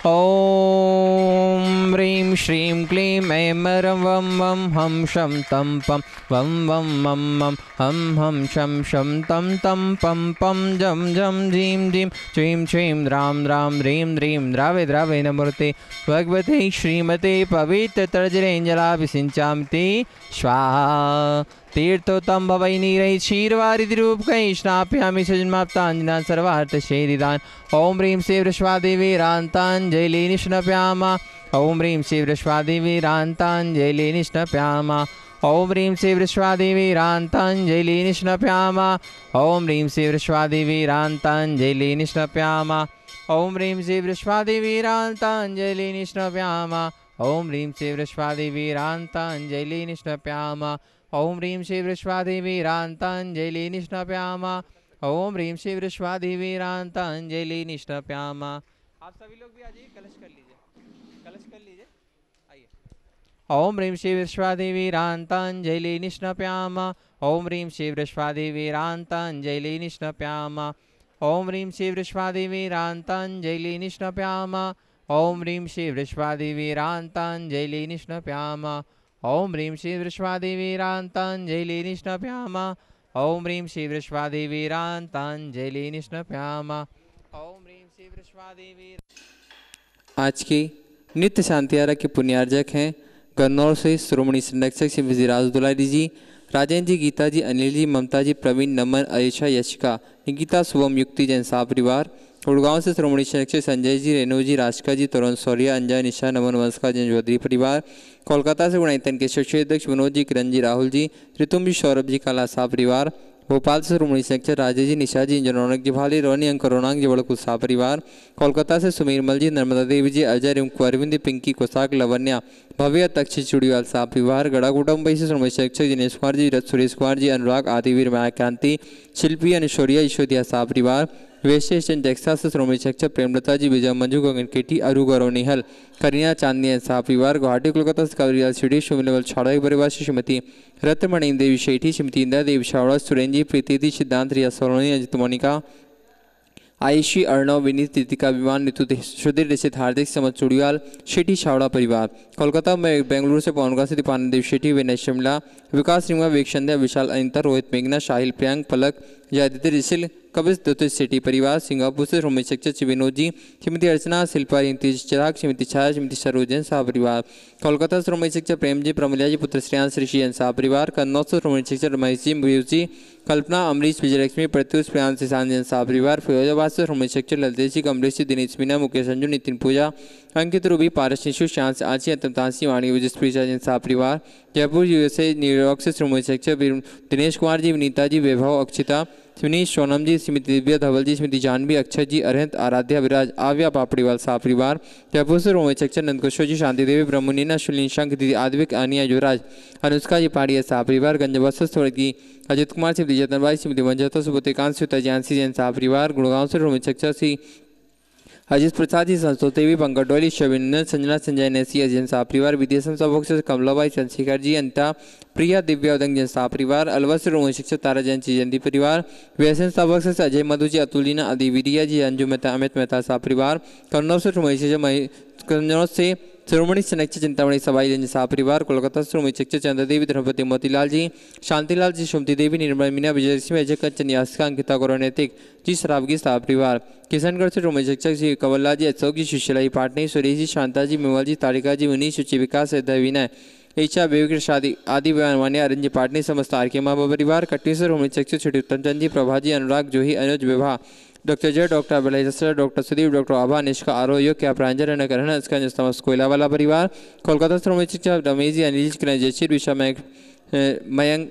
ॐ ह्रीं श्रीं क्लीं ऐं रं वं वं हं शं तं पं वं वं मं मं हं हं शं शं तं तं पं पं जं जं झीं झीं श्रीं श्रीं द्रां द्रां ह्रीं ह्रीं द्रावे द्रावे नमोते भगवते श्रीमते पवित्रतर्जरेञ्जलाभिषिञ्चामि स्वाहा। तीर्थोत्तम भवै नीरै क्षीरवारिधिरूपकै स्नापयामि सजन्माप्ताञ्जना सर्वार्थशेरिदान्। ॐ ह्रीं श्री वृषभादेवीरान्ताञ्जलि निष्णप्यामा। ॐ ह्रीं श्री वृषभादेवीरान्ताञ्जलि निष्णप्यामा। ॐ ह्रीं श्री वृषभादेवीरान्ताञ्जलि निष्णप्यामा। ॐ ह्रीं श्री वृषभादेवीरान्ताञ्जलि निष्णप्यामा। ॐ ह्रीं श्री वृषभादेवीरान्ताञ्जलि निष्णप्यामा। ॐ ह्रीं श्री वृषभादेवीरान्ताञ्जलि निष्णप्यामा। ॐ ह्रीं श्री वृषभादेवीरान्ताञ्जलि निष्णप्यामा। ॐ ह्रीं श्री वृषभादेवीरान्ताञ्जलि निष्णप्यामा। आप सभी लोग भी आ जाइए, कलश कर लीजिए, कलश कर लीजिए, आइए। ॐ ह्रीं श्री वृषभादेवीरान्ताञ्जलि निष्णप्यामा। ॐ ह्रीं श्री वृषभादेवीरान्ताञ्जलि निष्णप्यामा। ॐ ह्रीं श्री वृषभादेवीरान्ताञ्जलि निष्णप्यामा। ॐ ह्रीं श्री वृषभादेवीरान्ताञ्जलि निष्णप्यामा। ॐ ह्रीं श्री वृषभादेवीरान्ताञ्जलि निष्णप्यामा। ॐ ह्रीं श्री वृषभादेवीरान्ताञ्जलि निष्णप्यामा। ॐ ह्रीं श्री वृषभादेवी। आज की नित्य शांति आरा के पुण्यार्जक हैं गन्नौर से श्रोमणी संरक्षक श्री विजयराज दुलारी जी, राजेंद्र जी, गीता जी, अनिल जी, ममता जी, प्रवीण, नमन, अरेशा, यशिका, निकिता, शुभम, युक्ति, जैन शाह परिवार। गुड़गांव से श्रोमणी संरक्षक संजय जी, रेणु जी, राशिका जी, तरुण सौर्या, अंजय, निशा, नमन, वंशका, जैन चौधरी परिवार। कोलकाता से गुणायतन के क्षेत्रीय अध्यक्ष विनोद जी, किरण जी, राहुल जी, ऋतुम जी, सौरभ जी, काला शाह परिवार। भोपाल से श्रोमणी संरक्षक राजेश जी, निशा जी, रौनक जी, भाली, रोनी, अंक, रोनांग जी, बड़कुल शाह परिवार। कोलकाता से सुमीरमल जी, नर्मदा देवी जी, अजय, रिंकू, अरविंद, पिंकी, कोसाक, लवन्या, भव्य, तक्षी, चुड़ीवाल शाह परिवार। गड़ागुड़ा मुंबई से श्रोमणी संरक्षक दिनेश कुमार जी, सुरेश कुमार जी, अनुराग, आदिवीर, माया कांति, शिल्पी, अनुशौर्या, ईश्वरिया शाह परिवार। वेस्ट स्टेशन टेक्सास से श्रोमणी शिक्षक प्रेमलता जी, विजय, मंजू, गगन, केटी, अरु, गौरव, निहल, करिया, चांदनी शाह परिवार। गुवाहाटी कोलकाता से कावरियाल सिटी, शिवलेवल छाड़ा परिवार से श्रीमती रत्नमणि देवी शेठी, श्रीमती इंदिरा देवी छावड़ा, सुरेंद्र जी, प्रीति, सिद्धांत, रिया सोलोनी, अजित, मोनिका, आयुषी, अर्णव, विनीत, कृतिका, विमान, ऋतु, सुधीर, निश्चित, हार्दिक, समझ, चुड़ियाल, शेठी छावड़ा परिवार। कोलकाता में बेंगलुरु से पवनगा से दीपानंद देव शेठी, विनय शिमला, विकास श्रीमा, विवेक संध्या, विशाल, अनिता, रोहित, मेघना, शाहिल, प्रियांक, पलक, जयदित्य, रिशिल, कबिस, दत्त शेठी परिवार। सिंगापुर से श्रोमणी शिक्षक विनोद जी, श्रीमती अर्चना, शिल्पा, चिराग, श्रीमती छाया, श्रीमती सरोजन शाह परिवार। कोलकाता श्रोमणी शिक्षक प्रेम जी, प्रमलिया जी, पुत्र श्रेयांश, ऋषि शाह परिवार। कन्नौज से श्रोमणी शिक्षक रमेश जी, मयूर जी, कल्पना, अमरीश, विजयलक्ष्मी, प्रत्युष, प्रियांश, ईशान शाह परिवार। फिरोजाबाद से श्रोमणी शिक्षक ललितेश जी, कमलेश जी, दिनेश मीना, मुकेश अंजू, नितिन पूजा, अंकित, रूबी, पारस, निशु, श्यांश, आची, अंतमतांसी, वाणी, विजयप्री जैन शाह परिवार। जयपुर यूएसए न्यूयॉर्क से श्रोमणी शिक्षक दिनेश कुमार जी, विनीता जी, वैभव, अक्षिता, सुनीश, सोनम जी, श्रीमती दिव्या, धवल जी, श्रीमती जानवी, अक्षय जी, अरहंत, आराध्या, विराज, आव्या, पापड़ीवाल शाह परिवार। जयपुर से श्रोमणी शिक्षक नंदकिशोर जी, शांति देवी, ब्रह्मनीना, शुलिनी, शंख, दीदी, आद्विक, आनिया, युवराज, अनुष्का जी, पाड़िया शाह परिवार। गंजबस्तर स्वर्गीय अजित कुमार, श्रीमती जतनबाई, श्रीमती मंजता, सुबोधिकांत, श्रीता जानसी जैन शाह परिवार। गुड़गांव से श्रोमणी शिक्षक श्री अजित प्रसाद जी, संतोष देवी, पंकज डोली, शविंदर, संजना, संजय, नेसी, अजय शाह परिवार। विदेशन सभा से कमलाबाई, चंद्रशेखर जी, अनिता, प्रिया, दिव्या, उदंग जैन शाह परिवार। अलवर से श्रोमणी शिक्षक तारा जैन जयंती परिवार। व्यसन सभा से अजय मधु जी, अतुलिना, अदिविरिया जी, अंजू मेहता, अमित मेहता शाह परिवार। कन्नौज से श्रोमणी शिक्षक कन्नौज से श्रोमणी संरक्षक चिंतामणि सबाई जैन शाह परिवार। कोलकाता से श्रोमणी शिक्षक चंद्र देवी, द्रौपदी, मोतीलाल जी, शांतिलाल जी, सुमति देवी, निर्मल मीना, विजयलक्ष्मी, अजय कंचन, यासिका, अंकिता, गौरव, नैतिक जी, शराबगी शाह परिवार। किशनगढ़ से श्रोमणी शिक्षक श्री कंवरलाल जी, अशोक जी, सुशीला जी, पाटनी, सुरेश जी, शांता जी, मेवल जी, तारिका जी, मुनीश, सुचि, विकास, विनय, ईच्छा, बेबी, शादी आदि वानिया, अरंजी, पाटनी, समस्त आरके माँ परिवार। कटनी से श्रोमणी शिक्षक छोटी उत्तमचंद जी, प्रभा जी, अनुराग, जोही, अनुज, विवाह, doctor Jay, doctor Abhilash, doctor Sudeep, doctor Abha, Nishka, Arogya, क्या प्रांजल, नकरण, इसका कोयला वाला परिवार। कोलकाता श्रोमणी शिक्षक रमेश जी, अनिल जी, जयश्री, ऋषा, मयंक,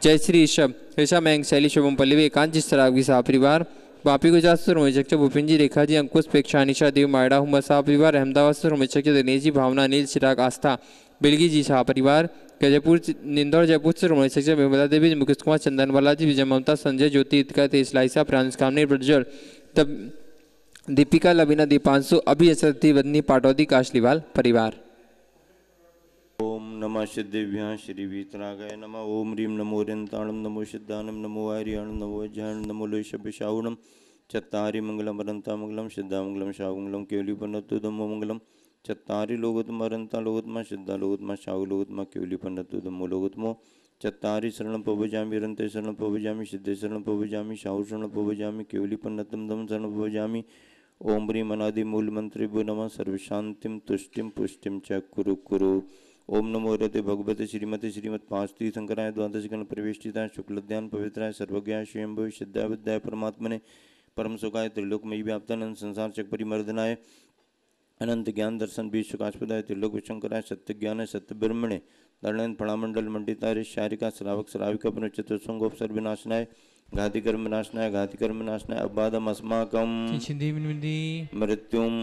जयश्री, ऋषभ, ऋषा, मयंक, शैली, शुभम, पल्लवी, एकांत जी, सराबगी शाह परिवार। वापी गुजरात से श्रोमणी शिक्षक भूपिन जी, रेखा जी, अंकुश, प्रेक्षा, निशा, देव, मायडा, हुमा शाह परिवार। अहमदाबाद से श्रोमणी शिक्षक दिनेश जी, भावना, नील, चिराग, आस्था, बिलगी जी शाह परिवार। जयपुर, इंदौर, जयपुर से श्रोमणी शिक्षक विमला देवी, मुकेश कुमार, चंदन बालाजी, विजय, ममता, संजय, ज्योति, इतिका, तेज, लाइसा, प्रांश, कामनी, प्रज्वल, तब दीपिका, लबीना, दीपांशु, अभी असरती, वदनी, पाटौदी, काशलीवाल परिवार। ओम नमः सिद्धिभ्यां श्री वीतरागाय नमः। ओम ह्रीं नमो रिंताणम, नमो सिद्धानम, नमो आर्याणम, नमो अज्ञानम, नमो लोहिषभ्यशाहुणम, चत्तारि मंगलम अनंता मंगलम सिद्धा मंगलम शाहमंगलम केवली पन्नतु धम्मो मंगलम चत्तारि लोकोत्तम अनंता लोकोत्तम सिद्धा लोकोत्तम शाहु लोकोत्तम केवली पन्नतु धम्मो लोकोत्तमो चत्तारि शरणं पवजामि अनंते शरणं पवजामि सिद्धे शरणं पवजामि शाहु शरणं पवजामि केवली पन्नतम धम्म शरणं पवजामि ओम ह्रीं अनादि मूल मंत्रेभ्यो नमः सर्वशांतिम तुष्टिम पुष्टिम च कुरु कुरु ओम नमो रते भगवते श्रीमती श्रीमद पांच तीर्थंकराय द्वादश गण प्रवेष्टिताय शुक्लध्यान पवित्राय सर्वज्ञाय स्वयंभव सिद्धाय विद्याय परमात्मने परम सुखाय त्रिलोकमयी व्याप्तानंद संसार चक परिमर्दनाय अनंत ज्ञान दर्शन बीज सुखास्पदाय त्रिलोक विशंकराय सत्य ज्ञान सत्य ब्रह्मणे दर्णन फणामंडल मंडिताय शारिका श्रावक श्राविका पुनश्चतुर्संगोपसर्ग विनाशनाय घातिकर्म विनाशनाय घातिकर्म विनाशनाय अबाधम अस्माकम मृत्युम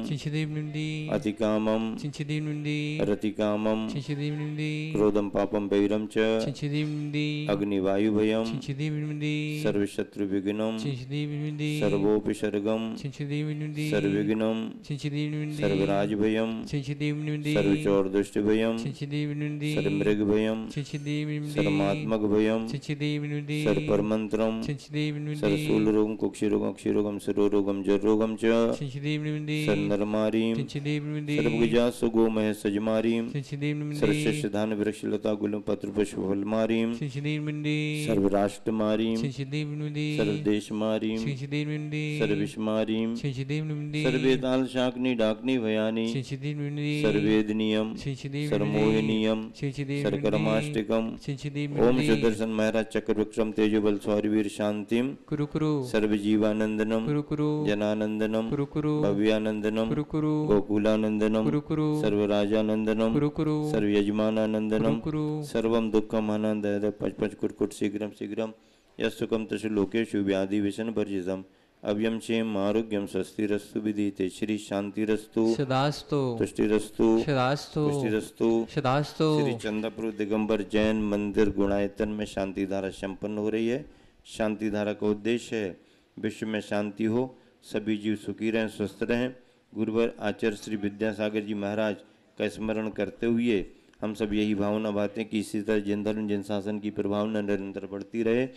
अतिकामम रतिकामम क्रोधम पापम वैरम च अग्निवायु भयम सर्वशत्रु विघ्नम सर्वोपसर्गम सर्वविघ्नम सर्वराज भयम सर्वचोर दुष्ट भयम सर्वमृग भयम सर्वमात्मक भयम सर्वपरमंत्रम सर्वशूल रोगम कुक्षि रोगम अक्षि रोगम सरोरोगम जर रोगम च सर्वनरमारीम सर्वगिजा सुगो मह सजमारीम सर्वशस्य धान वृक्ष लता गुलम पत्र पुष्प फलमारीम सर्वराष्ट्रमारीम सर्वदेशमारीम सर्वविषमारीम सर्वेताल शाकनी डाकनी भयानी सर्वेदनियम सर्वमोहिनीयम सर्वकर्माष्टिकम ओम सुदर्शन महाराज चक्रवृक्षम तेजोबल स्वारिवीर शांतिम कुरु कुरु सर्वजीवानंदनम कुरु कुरु जनानंदनम कुरु कुरु भव्यानंदनम कुरु कुरु गोकुलानंदनम कुरु कुरु सर्वराजानंदनम कुरु कुरु सर्वयजमानानंदनम कुरु सर्वम दुःखम आनंद पच पच कुट शीघ्रम शीघ्रम यस्सुकम तस्य लोकेषु व्याधि विषण वर्जितम अव्यम क्षेम आरोग्यम स्वस्तिरस्तु विदिते श्री शांतिरस्तु सदास्तु तुष्टिरस्तु सदास्तु पुष्टिरस्तु सदास्तु श्री चंद्रपुर दिगंबर जैन मंदिर गुणायतन में शांति धारा संपन्न हो रही है। शांति धारा का उद्देश्य है विश्व में शांति हो, सभी जीव सुखी रहें, स्वस्थ रहें। गुरुवर आचार्य श्री विद्यासागर जी महाराज का स्मरण करते हुए हम सब यही भावना बातें कि इसी तरह जन धर्म जन शासन की प्रभावना निरंतर बढ़ती रहे।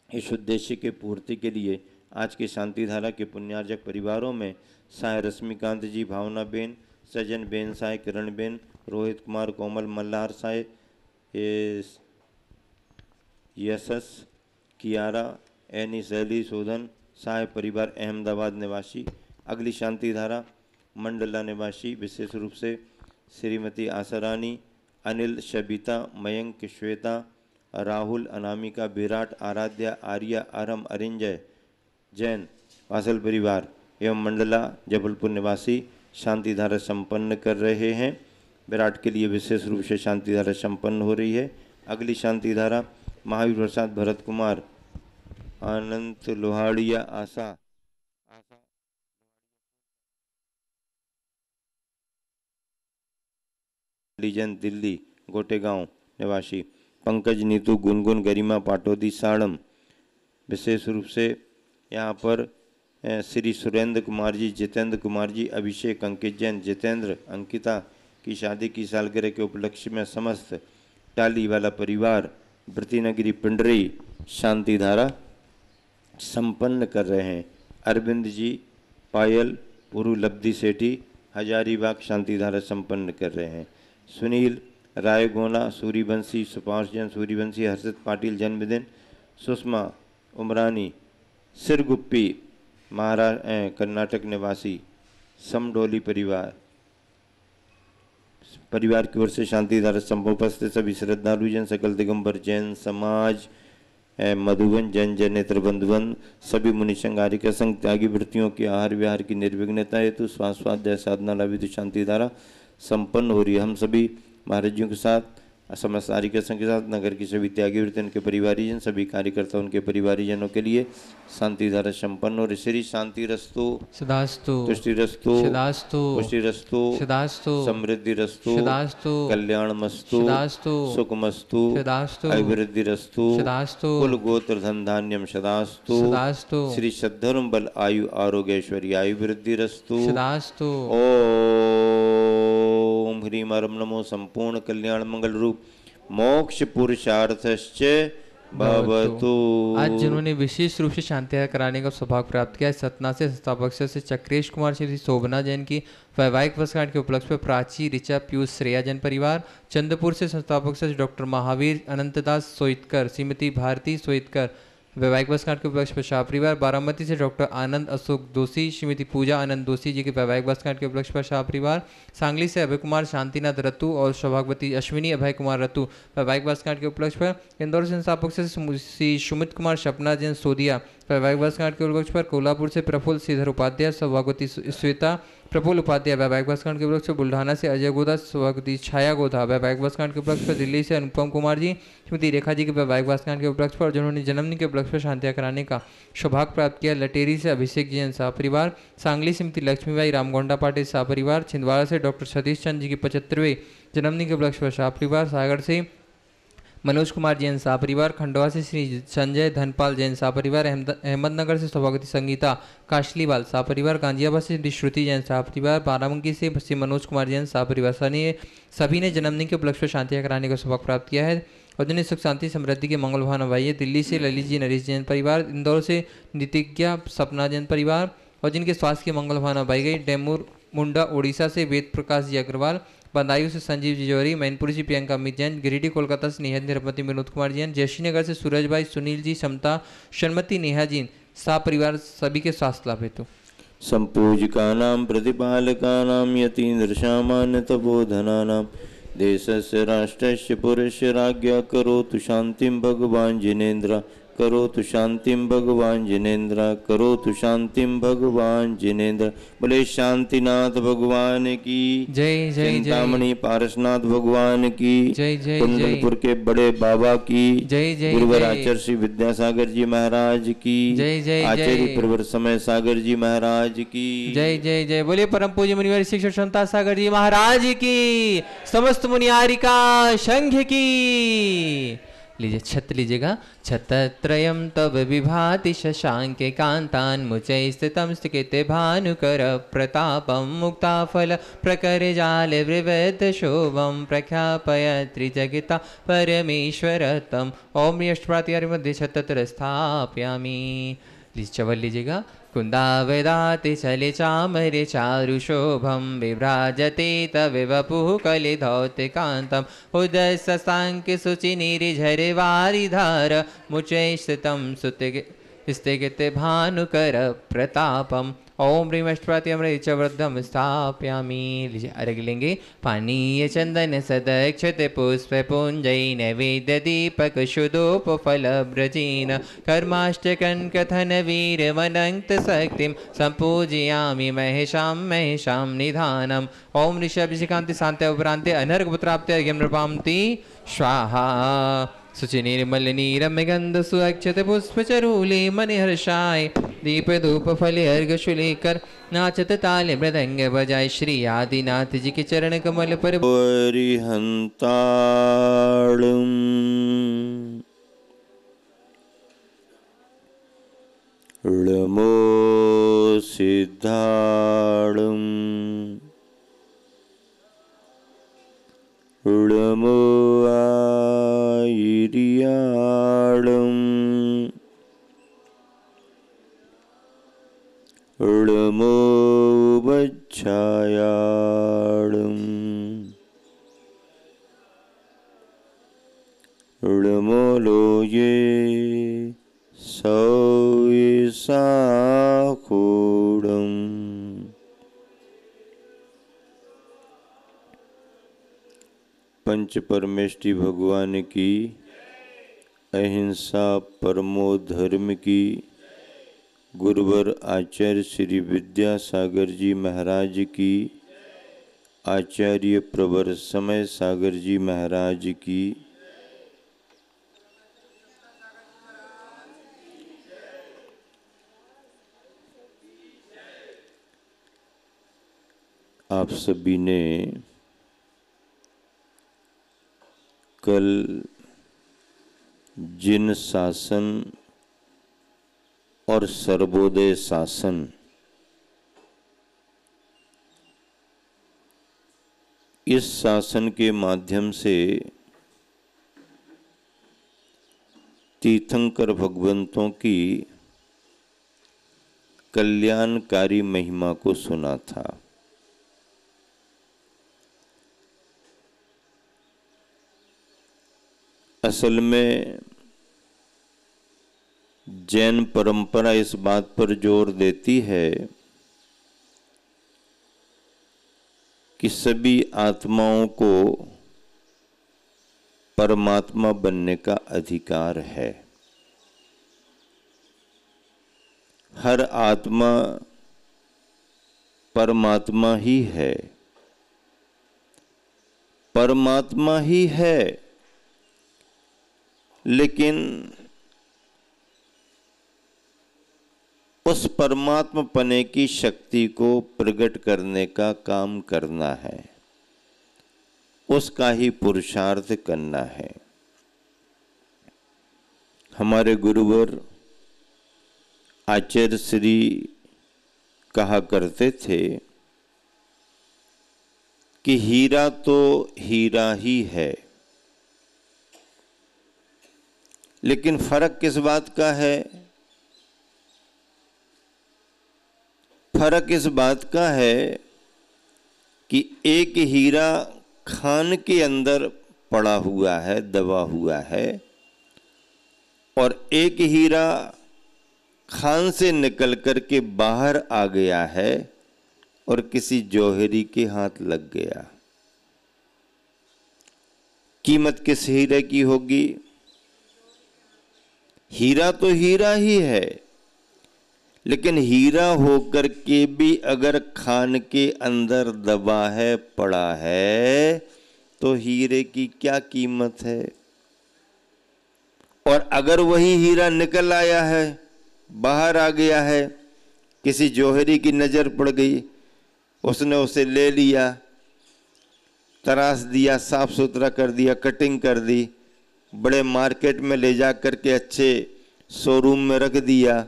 इस उद्देश्य के पूर्ति के लिए आज के शांति धारा के पुण्यार्जक परिवारों में साय रश्मिकांत जी, भावना बेन, सजन बेन साय, किरण बेन, रोहित कुमार, कोमल मल्लार साय, यशस, कियारा, एनी, शैली, शोधन साय परिवार अहमदाबाद निवासी। अगली शांति धारा मंडला निवासी विशेष रूप से श्रीमती आशारानी, अनिल, शबीता, मयंक, श्वेता, राहुल, अनामिका, विराट, आराध्या, आर्या, आरम, अरिंजय जैन वासल परिवार एवं मंडला जबलपुर निवासी शांति धारा संपन्न कर रहे हैं। विराट के लिए विशेष रूप से शांति धारा संपन्न हो रही है। अगली शांति धारा महावीर प्रसाद, भरत कुमार, अनंत लोहाड़िया, आशा लीजन दिल्ली गोटेगांव निवासी, पंकज, नीतू, गुनगुन, गरिमा, पाटोदी, साड़म। विशेष रूप से यहाँ पर श्री सुरेंद्र कुमार जी, जितेंद्र कुमार जी, अभिषेक, अंकित जैन, जितेंद्र, अंकिता की शादी की सालगिरह के उपलक्ष्य में समस्त टाली वाला परिवार व्रतिनगरी पिंडरी शांति धारा संपन्न कर रहे हैं। अरविंद जी, पायल, पुरु, लब्धि सेठी हजारीबाग शांति धारा संपन्न कर रहे हैं। सुनील, रायगोना, सूर्यवंशी, सुपांश जैन, सूर्यवंशी, हर्षित पाटिल जन्मदिन, सुषमा उमरानी, सिरगुप्पी कर्नाटक निवासी, समडोली परिवार की ओर से शांति धारा संभव उपस्थित सभी श्रद्धालु जन, सकल दिगंबर जैन समाज, मधुबन जैन, जैन नेत्र बंधुवन, सभी मुनि संघारिक संघ त्यागी वृत्तियों के आहार विहार की निर्विघ्नता हेतु स्वास्थ्य साधना लाभित शांति धारा संपन्न हो रही है। हम सभी महाराजियों के साथ समस्त आर्य के संघ के साथ नगर की सभी त्यागी वृत्ति उनके परिवारीजन, सभी कार्यकर्ता उनके परिवारीजनों के लिए शांति धारा संपन्न और श्री शांति रस्तु सदास्तु तुष्टि रस्तु सदास्तु पुष्टि रस्तु सदास्तु समृद्धि रस्तु सदास्तु कल्याण मस्तु सदास्तु सुख मस्तु सदास्तु अभिवृद्धि रस्तु सदास्तु कुल गोत्र धन धान्यम सदास्तु सदास्तु श्री सद्धर्म बल आयु आरोग्य ऐश्वर्य आयु वृद्धि रस्तु सदास्तु ओम ह्रीम नमो संपूर्ण कल्याण मंगल रूप मोक्ष पुरुषार्थश्च भवतु। आज जिन्होंने विशेष रूप से शांति कराने का सौभाग्य प्राप्त किया है, सतना से संस्थापक से चक्रेश कुमार, श्री शोभना जैन की वैवाहिक वर्षगांठ के उपलक्ष्य पर प्राची, ऋचा, पीयूष, श्रेया जैन परिवार, चंद्रपुर से संस्थापक से डॉक्टर महावीर अनंतदास सोइतकर, श्रीमती भारती सोइतकर वैवाहिक वर्षगांठ के उपलक्ष्य पर शाह परिवार, बारामती से डॉक्टर आनंद अशोक दोषी, श्रीमती पूजा आनंद दोषी जी के वैवाहिक वर्षगांठ के उपलक्ष्य पर शाह परिवार, सांगली से अभय कुमार शांतिनाथ रतु और सौभाग्यवती अश्विनी अभय कुमार रतु वैवाहिक वर्षगांठ के उपलक्ष्य पर, इंदौर से संस्थापक से श्री सुमित कुमार सपना जैन सोदिया वैवाहिक वर्षगांठ के उपलक्ष्य पर, कोल्हापुर से प्रफुल्ल श्रीधर उपाध्याय सौभाग्यवती श्वेता प्रफुल्ल उपाध्याय वैवाहिक वर्षगांठ के उपलक्ष्य पर, बुल्ढाना से अजय गोधा सौभाग्यवती छाया गोधा वैवाहिक वर्षगांठ के उपलक्ष्य पर, दिल्ली से अनुपम कुमार जी श्रीमती रेखा जी के वैवाहिक वर्षगांठ के उपलक्ष्य पर, जिन्होंने जन्मदिन के उपलक्ष्य पर शांतियाँ कराने का सौभाग्य प्राप्त किया, लटेरी से अभिषेक जैन शाह परिवार, सांगली श्रीमती लक्ष्मीबाई रामगोंडा पाटिल शाह परिवार, छिंदवाड़ा से डॉक्टर सतीश चंद्र जी के 75वें जन्मदिन के उपलक्ष्य पर शाह परिवार, सागर से मनोज कुमार जैन शाह परिवार, खंडवा से श्री संजय धनपाल जैन शाह परिवार, अहमदनगर से सौभाग्यवती संगीता काशलीवाल शाह परिवार, गांजियाबाद से श्री श्रुति जैन शाह परिवार, बाराबंकी से श्री मनोज कुमार जैन शाह परिवार सभी ने जन्मदिन के उपलक्ष्य पर शांतियाँ कराने का सौभाग्य प्राप्त किया है और जिन्हें सुख शांति समृद्धि के मंगल भावना भाई है। दिल्ली से ललित जी नरेश जैन परिवार, इंदौर से नितिज्ञा सपना जैन परिवार और जिनके स्वास्थ्य की मंगल भावना भाई गई, डेमूर मुंडा उड़ीसा से वेद प्रकाश जी अग्रवाल, बदायूं से संजीव जी जौहरी, मैनपुरी से प्रियंका अमित जैन, गिरिडीह कोलकाता से नेहा निरपति विनोद कुमार जैन, जयश्रीनगर से सूरज भाई सुनील जी समता शर्मती नेहा जी शाह परिवार सभी के स्वास्थ्य लाभ हेतु। संपूजिकानां प्रतिपालकानां यतीन्द्रशामान्य तपोधनानां देशस्य राष्ट्रस्य पुरस्य राज्ञा करोतु शांतिं भगवान् जिनेन्द्र, करोतु शांतिं भगवान् जिनेन्द्र, करोतु शांतिं भगवान् जिनेन्द्र। बोले शांतिनाथ भगवान की जय जय चिंतामणि पारसनाथ भगवान की जय जय, कुंदनपुर के बड़े बाबा की जय जय, गुरुवर आचार्य श्री विद्यासागर जी महाराज की जय जय, आचार्य प्रवर समय सागर जी महाराज की जय जय जय। बोले परम पूज्य मुनिवर शिक्षक संता सागर जी महाराज की, समस्त मुनियारिका संघ की। लीजिए छत लीजिएगा। छतत्रयं तव विभाति शशांके कांतान् मुचै स्थितं स्थिते भानुकर प्रतापं मुक्ताफल प्रकर जाल वृवत शोभं प्रख्यापय त्रिजगिता परमेश्वर तम। ओम अष्टप्रातिहार्य मध्ये छतत्र स्थापयामि। चवल लीजिएगा। कुन्दावदाति चले चामरे चारुशोभं विभ्राजते तव वपुः कलिधौतिकान्तं उदय शशाङ्क शुचिनिर्झर वारिधार मुचै स्थितं स्थगिते भानुकर प्रतापम। ओम ह्रीं अष्टप्रातिहार्य च वृद्धं स्थापयामि। लीजिए अर्घ लेंगे। पानीय चंदन सदक्षते पुष्प पुंजै नैवेद्य दीपक शुद्धोपफल ब्रजीन कर्माष्टकं कथन वीर वनंत शक्तिं संपूजयामि महेशां महेशां निधानम्। ओम ऋषभिषिकान्ति शान्ते उपरान्ते अनर्घपुत्राप्ते अर्घ्यं नृपान्ति स्वाहा। शुचि निर्मल नीरम गंध सुअक्षत पुष्पचरूले मनिहर्षाय दीप धूप फले अर्घ शुलेकर नाचत ताल मृदंग बजाय। श्री आदिनाथ जी के चरण कमल पर परिहंताणं ळमो सिद्धाणं ळमो आयिर्याणं ळमो वच्छायाणं ळमो लोये सौसाखूडम्। पंच परमेष्टि भगवान की, अहिंसा परमो धर्म की, गुरुवर आचार्य श्री विद्यासागर जी महाराज की, आचार्य प्रवर समय सागर जी महाराज की, आप सभी ने कल जिन शासन और सर्वोदय शासन इस शासन के माध्यम से तीर्थंकर भगवंतों की कल्याणकारी महिमा को सुना था। असल में जैन परंपरा इस बात पर जोर देती है कि सभी आत्माओं को परमात्मा बनने का अधिकार है। हर आत्मा परमात्मा ही है, परमात्मा ही है, लेकिन उस परमात्मा पने की शक्ति को प्रकट करने का काम करना है, उसका ही पुरुषार्थ करना है। हमारे गुरुवर आचार्य श्री कहा करते थे कि हीरा तो हीरा ही है, लेकिन फर्क किस बात का है? फर्क इस बात का है कि एक हीरा खान के अंदर पड़ा हुआ है, दबा हुआ है, और एक हीरा खान से निकल कर के बाहर आ गया है और किसी जौहरी के हाथ लग गया। कीमत किस हीरे की होगी? हीरा तो हीरा ही है, लेकिन हीरा होकर के भी अगर खान के अंदर दबा है, पड़ा है, तो हीरे की क्या कीमत है? और अगर वही हीरा निकल आया है, बाहर आ गया है, किसी जौहरी की नजर पड़ गई, उसने उसे ले लिया, तराश दिया, साफ सुथरा कर दिया, कटिंग कर दी, बड़े मार्केट में ले जा करके अच्छे शोरूम में रख दिया,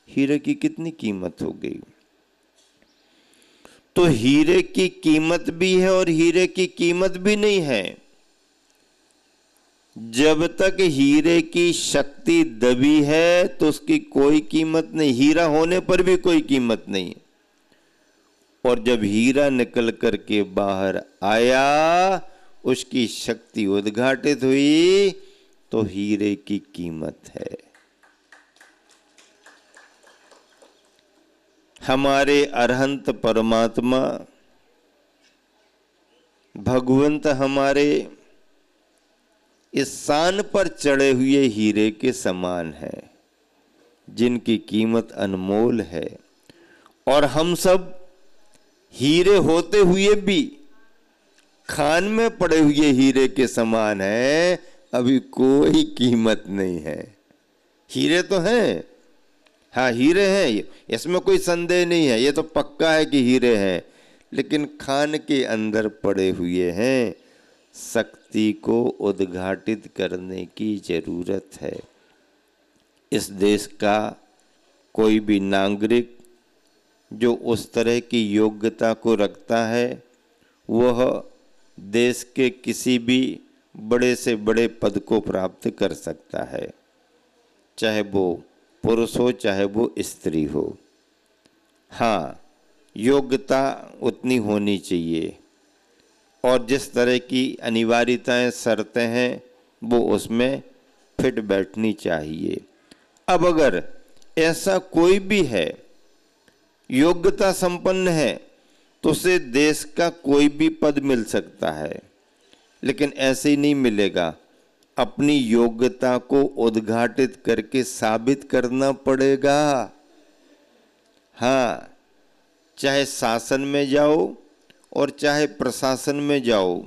हीरे की कितनी कीमत हो गई? तो हीरे की कीमत भी है और हीरे की कीमत भी नहीं है। जब तक हीरे की शक्ति दबी है तो उसकी कोई कीमत नहीं, हीरा होने पर भी कोई कीमत नहीं। और जब हीरा निकल करके बाहर आया, उसकी शक्ति उद्घाटित हुई, तो हीरे की कीमत है। हमारे अरहंत परमात्मा भगवंत हमारे इस शान पर चढ़े हुए हीरे के समान है, जिनकी कीमत अनमोल है। और हम सब हीरे होते हुए भी खान में पड़े हुए हीरे के समान है, अभी कोई कीमत नहीं है। हीरे तो हैं, हाँ हीरे हैं, इसमें कोई संदेह नहीं है, ये तो पक्का है कि हीरे हैं, लेकिन खान के अंदर पड़े हुए हैं। शक्ति को उद्घाटित करने की जरूरत है। इस देश का कोई भी नागरिक जो उस तरह की योग्यता को रखता है, वह देश के किसी भी बड़े से बड़े पद को प्राप्त कर सकता है, चाहे वो पुरुष हो चाहे वो स्त्री हो। हाँ, योग्यता उतनी होनी चाहिए और जिस तरह की अनिवार्यताएं, शर्तें हैं, वो उसमें फिट बैठनी चाहिए। अब अगर ऐसा कोई भी है, योग्यता संपन्न है, तो उसे देश का कोई भी पद मिल सकता है, लेकिन ऐसे ही नहीं मिलेगा। अपनी योग्यता को उद्घाटित करके साबित करना पड़ेगा। हाँ, चाहे शासन में जाओ और चाहे प्रशासन में जाओ।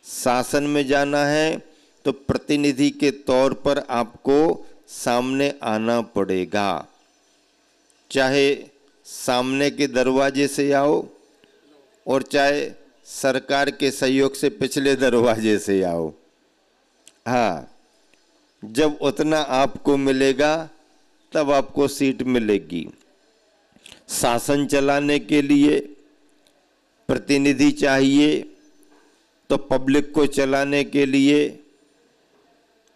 शासन में जाना है तो प्रतिनिधि के तौर पर आपको सामने आना पड़ेगा, चाहे सामने के दरवाजे से आओ और चाहे सरकार के सहयोग से पिछले दरवाजे से आओ। हाँ, जब उतना आपको मिलेगा तब आपको सीट मिलेगी। शासन चलाने के लिए प्रतिनिधि चाहिए, तो पब्लिक को चलाने के लिए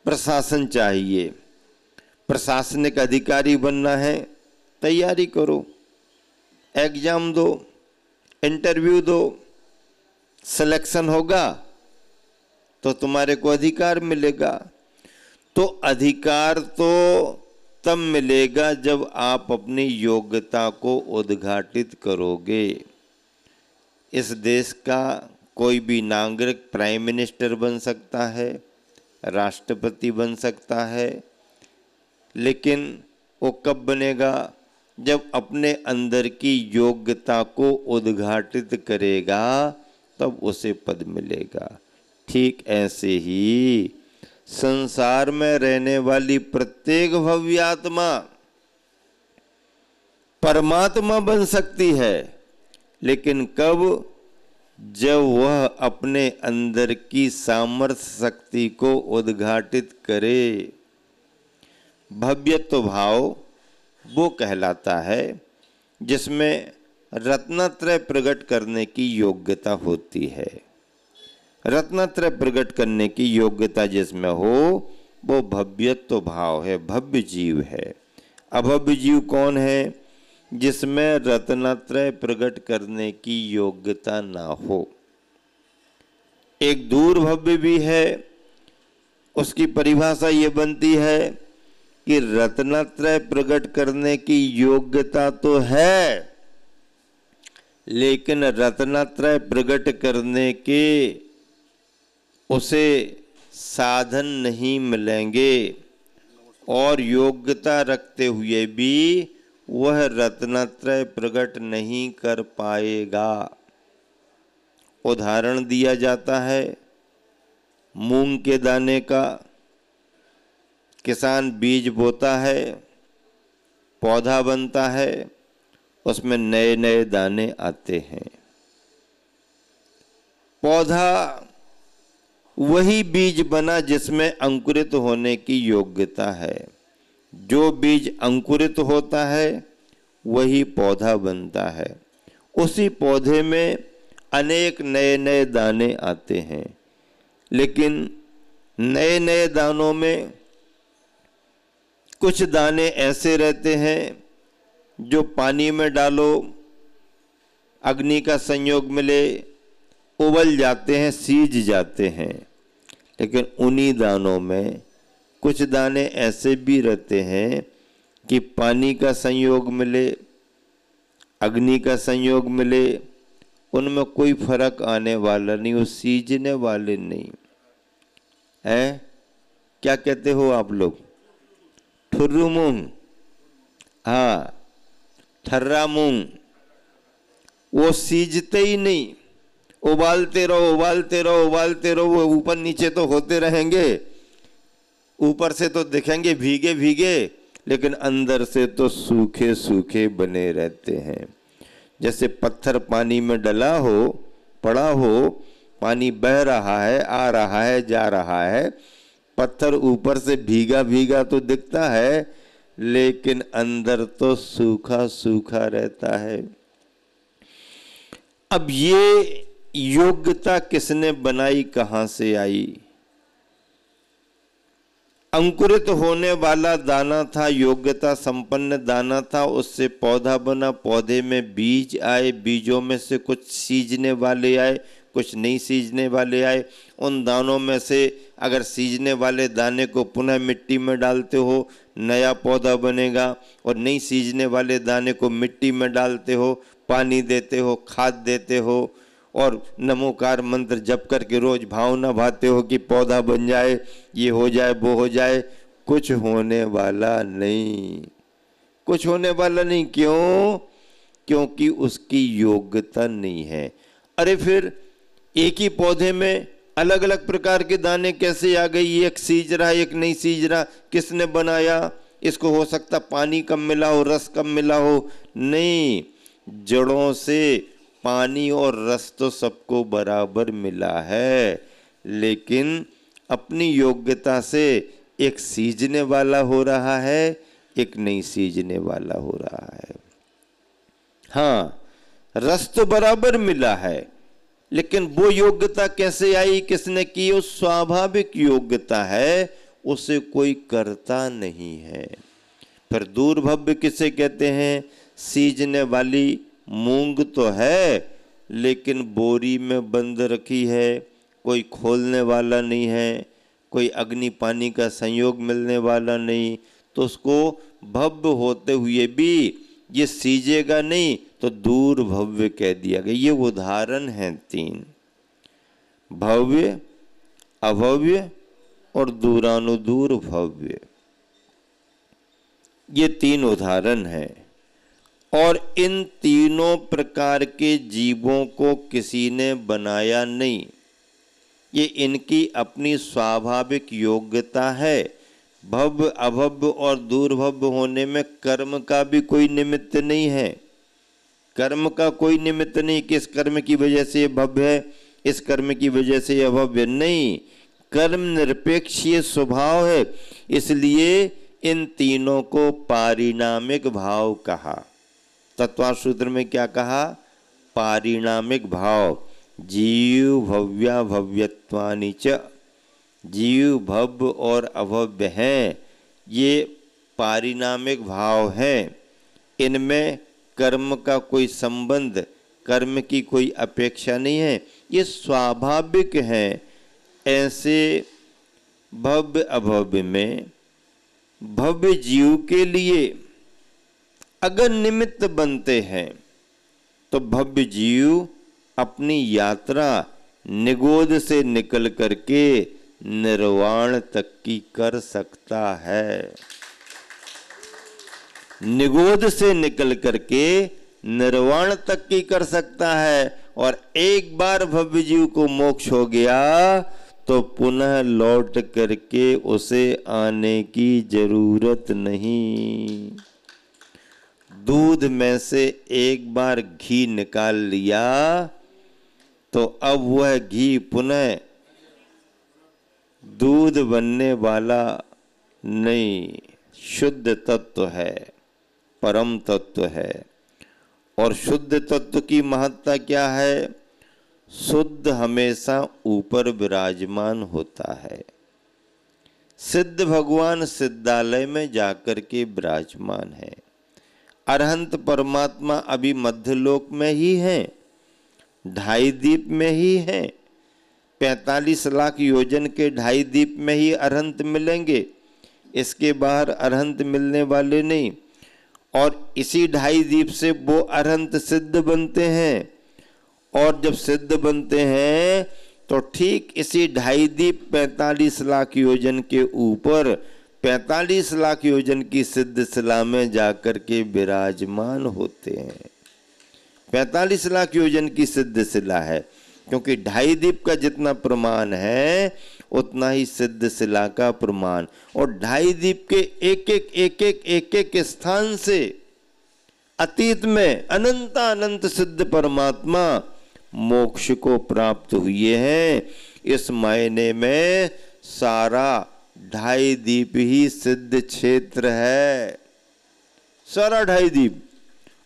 प्रशासन चाहिए। प्रशासनिक अधिकारी बनना है, तैयारी करो, एग्जाम दो, इंटरव्यू दो, सिलेक्शन होगा तो तुम्हारे को अधिकार मिलेगा। तो अधिकार तो तब मिलेगा जब आप अपनी योग्यता को उद्घाटित करोगे। इस देश का कोई भी नागरिक प्राइम मिनिस्टर बन सकता है, राष्ट्रपति बन सकता है, लेकिन वो कब बनेगा? जब अपने अंदर की योग्यता को उद्घाटित करेगा तब उसे पद मिलेगा। ठीक ऐसे ही संसार में रहने वाली प्रत्येक भव्य आत्मा परमात्मा बन सकती है, लेकिन कब? जब वह अपने अंदर की सामर्थ्य शक्ति को उद्घाटित करे। भव्यत्व भाव वो कहलाता है जिसमें रत्नत्रय प्रकट करने की योग्यता होती है। रत्नत्रय प्रकट करने की योग्यता जिसमें हो वो भव्यत्व भाव है, भव्य जीव है। अभव्य जीव कौन है? जिसमें रत्नत्रय प्रकट करने की योग्यता ना हो। एक दूर भव्य भी है, उसकी परिभाषा ये बनती है कि रत्नत्रय प्रकट करने की योग्यता तो है, लेकिन रत्नत्रय प्रकट करने के उसे साधन नहीं मिलेंगे और योग्यता रखते हुए भी वह रत्नत्रय प्रकट नहीं कर पाएगा। उदाहरण दिया जाता है मूंग के दाने का। किसान बीज बोता है, पौधा बनता है, उसमें नए नए दाने आते हैं। पौधा वही बीज बना जिसमें अंकुरित होने की योग्यता है। जो बीज अंकुरित होता है वही पौधा बनता है। उसी पौधे में अनेक नए नए दाने आते हैं, लेकिन नए नए दानों में कुछ दाने ऐसे रहते हैं जो पानी में डालो, अग्नि का संयोग मिले, उबल जाते हैं, सीज जाते हैं। लेकिन उन्हीं दानों में कुछ दाने ऐसे भी रहते हैं कि पानी का संयोग मिले, अग्नि का संयोग मिले, उनमें कोई फर्क आने वाला नहीं, वो सीजने वाले नहीं है। क्या कहते हो आप लोग? ठुर्रू मूंग, हाँ, ठर्रा मूंग, वो सीजते ही नहीं। उबालते रहो, उबालते रहो, उबालते रहो, वो ऊपर नीचे तो होते रहेंगे। ऊपर से तो दिखेंगे भीगे भीगे, लेकिन अंदर से तो सूखे सूखे बने रहते हैं। जैसे पत्थर पानी में डला हो, पड़ा हो, पानी बह रहा है, आ रहा है, जा रहा है, पत्थर ऊपर से भीगा भीगा तो दिखता है, लेकिन अंदर तो सूखा सूखा रहता है। अब ये योग्यता किसने बनाई, कहां से आई? अंकुरित होने वाला दाना था, योग्यता संपन्न दाना था, उससे पौधा बना, पौधे में बीज आए, बीजों में से कुछ सीजने वाले आए, कुछ नहीं सीजने वाले आए। उन दानों में से अगर सीजने वाले दाने को पुनः मिट्टी में डालते हो, नया पौधा बनेगा, और नहीं सीजने वाले दाने को मिट्टी में डालते हो, पानी देते हो, खाद देते हो, और नमोकार मंत्र जप करके रोज भावना भाते हो कि पौधा बन जाए, ये हो जाए, वो हो जाए, कुछ होने वाला नहीं, कुछ होने वाला नहीं। क्यों? क्योंकि उसकी योग्यता नहीं है। अरे फिर एक ही पौधे में अलग अलग प्रकार के दाने कैसे आ गई? एक सीज रहा, एक नहीं सीज रहा, किसने बनाया इसको? हो सकता पानी कम मिला हो, रस कम मिला हो। नहीं, जड़ों से पानी और रस तो सबको बराबर मिला है, लेकिन अपनी योग्यता से एक सीजने वाला हो रहा है, एक नहीं सीजने वाला हो रहा है। हाँ, रस तो बराबर मिला है, लेकिन वो योग्यता कैसे आई, किसने की? वो स्वाभाविक योग्यता है, उसे कोई करता नहीं है। फिर दूर भव्य किसे कहते हैं? सीजने वाली मूंग तो है लेकिन बोरी में बंद रखी है, कोई खोलने वाला नहीं है, कोई अग्नि पानी का संयोग मिलने वाला नहीं, तो उसको भव्य होते हुए भी ये सीजेगा नहीं, तो दूर भव्य कह दिया गया। ये उदाहरण हैं 3, भव्य, अभव्य और दूरानुदूर भव्य। ये 3 उदाहरण हैं। और इन तीनों प्रकार के जीवों को किसी ने बनाया नहीं, ये इनकी अपनी स्वाभाविक योग्यता है। भव्य, अभव्य और दूरभव्य होने में कर्म का भी कोई निमित्त नहीं है। कर्म का कोई निमित्त नहीं कि इस कर्म की वजह से ये भव्य है, इस कर्म की वजह से ये अभव्य नहीं। कर्म निरपेक्ष ये स्वभाव है, इसलिए इन तीनों को पारिणामिक भाव कहा। तत्वार्थ सूत्र में क्या कहा? पारिणामिक भाव। जीव भव्या भव्यत्वानि च, जीव भव्य और अभव्य हैं, ये पारिणामिक भाव हैं। इनमें कर्म का कोई संबंध, कर्म की कोई अपेक्षा नहीं है, ये स्वाभाविक हैं। ऐसे भव्य अभव्य में भव्य जीव के लिए अगर निमित्त बनते हैं तो भव्य जीव अपनी यात्रा निगोद से निकल करके निर्वाण तक की कर सकता है। निगोद से निकल करके निर्वाण तक की कर सकता है। और एक बार भव्य जीव को मोक्ष हो गया तो पुनः लौट करके उसे आने की जरूरत नहीं। दूध में से एक बार घी निकाल लिया तो अब वह घी पुनः दूध बनने वाला नहीं, शुद्ध तत्व है, परम तत्व है। और शुद्ध तत्व की महत्ता क्या है? शुद्ध हमेशा ऊपर विराजमान होता है। सिद्ध भगवान सिद्धालय में जाकर के विराजमान है। अरहंत परमात्मा अभी मध्यलोक में ही हैं, ढाई दीप में ही हैं। 45 लाख योजन के ढाई दीप में ही अरहंत मिलेंगे, इसके बाहर अरहंत मिलने वाले नहीं। और इसी ढाई दीप से वो अरहंत सिद्ध बनते हैं। और जब सिद्ध बनते हैं तो ठीक इसी ढाई दीप 45 लाख योजन के ऊपर 45 लाख योजन की सिद्ध शिला में जाकर के विराजमान होते हैं। 45 लाख योजन की सिद्ध शिला है, क्योंकि ढाई दीप का जितना प्रमाण है उतना ही सिद्ध शिला का प्रमाण। और ढाई दीप के एक एक स्थान से अतीत में अनंत सिद्ध परमात्मा मोक्ष को प्राप्त हुए हैं। इस मायने में सारा ढाई दीप ही सिद्ध क्षेत्र है, सारा ढाई दीप।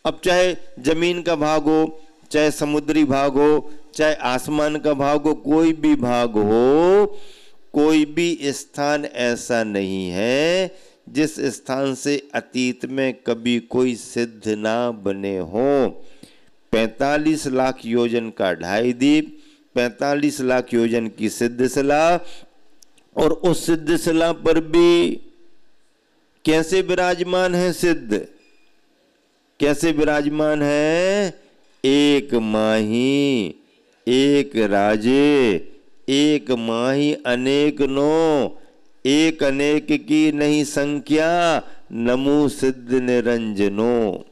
अब चाहे जमीन का भाग हो, चाहे समुद्री भाग हो, चाहे आसमान का भाग हो, कोई भी भाग हो, कोई भी स्थान ऐसा नहीं है जिस स्थान से अतीत में कभी कोई सिद्ध ना बने हो। 45 लाख योजन का ढाई दीप, 45 लाख योजन की सिद्ध शिला, और उस सिद्ध शिला पर भी कैसे विराजमान है सिद्ध? कैसे विराजमान है? एक माही एक राजे, एक माही अनेक नो, एक अनेक की नहीं संख्या, नमो सिद्ध निरंजनो।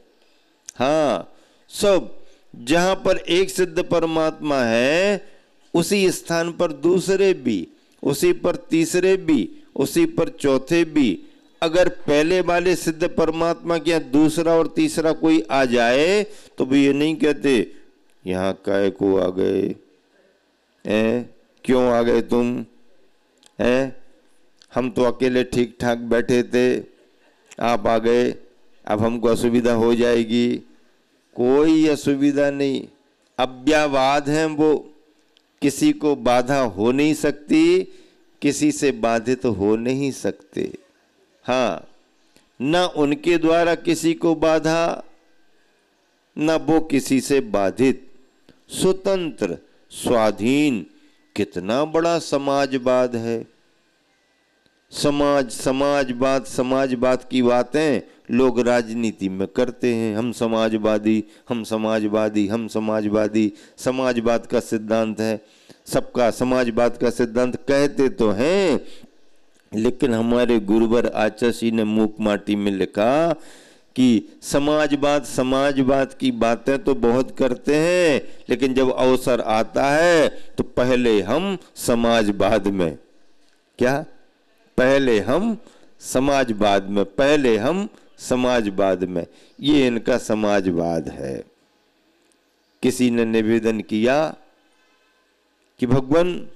हाँ, सब जहां पर एक सिद्ध परमात्मा है उसी स्थान पर दूसरे भी, उसी पर तीसरे भी, उसी पर चौथे भी। अगर पहले वाले सिद्ध परमात्मा के यहाँ दूसरा और तीसरा कोई आ जाए तो भी ये नहीं कहते यहाँ काय को आ गए, क्यों आ गए तुम? हम तो अकेले ठीक ठाक बैठे थे, आप आ गए, अब हमको असुविधा हो जाएगी। कोई असुविधा नहीं, अव्ययवाद हैं वो, किसी को बाधा हो नहीं सकती किसी से बाधित हो नहीं सकते। हाँ, न उनके द्वारा किसी को बाधा, न वो किसी से बाधित, स्वतंत्र, स्वाधीन। कितना बड़ा समाजवाद है। समाजवाद की बातें लोग राजनीति में करते हैं। हम समाजवादी, हम समाजवादी, हम समाजवादी। समाजवाद का सिद्धांत है सबका, समाजवाद का सिद्धांत कहते तो हैं, लेकिन हमारे गुरुवर आचार्य जी ने मूक माटी में लिखा कि समाजवाद की बातें तो बहुत करते हैं, लेकिन जब अवसर आता है तो पहले हम समाजवाद में, क्या पहले हम समाजवाद में, ये इनका समाजवाद है। किसी ने निवेदन किया कि भगवान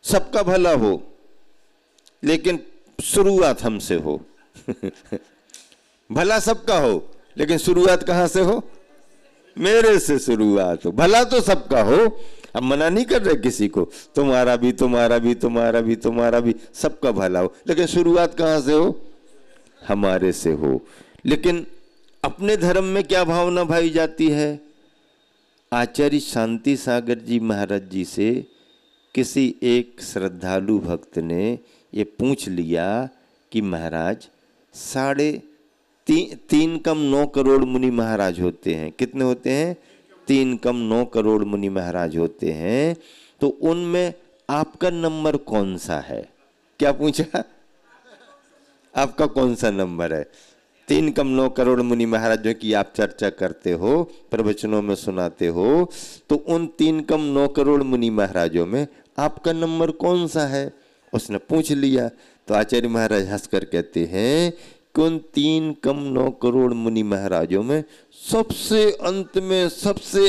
सबका भला हो, लेकिन शुरुआत हमसे हो। भला सबका हो, लेकिन शुरुआत कहां से हो? मेरे से शुरुआत हो। भला तो सबका हो, अब मना नहीं कर रहे किसी को, तुम्हारा भी, तुम्हारा भी, तुम्हारा भी, तुम्हारा भी, सबका भला हो, लेकिन शुरुआत कहां से हो? हमारे से हो। लेकिन अपने धर्म में क्या भावना भाई जाती है? आचार्य शांति सागर जी महाराज जी से किसी एक श्रद्धालु भक्त ने ये पूछ लिया कि महाराज 3.5 कम 9 करोड़ मुनि महाराज होते हैं। कितने होते हैं? 3 कम 9 करोड़ मुनि महाराज होते हैं, तो उनमें आपका नंबर कौन सा है? क्या पूछा? आपका कौन सा नंबर है? 3 कम 9 करोड़ मुनि महाराजों की आप चर्चा करते हो, प्रवचनों में सुनाते हो, तो उन 3 कम 9 करोड़ मुनि महाराजों में आपका नंबर कौन सा है? उसने पूछ लिया। तो आचार्य महाराज हंसकर कहते हैं कि उन 3 कम 9 करोड़ मुनि महाराजों में सबसे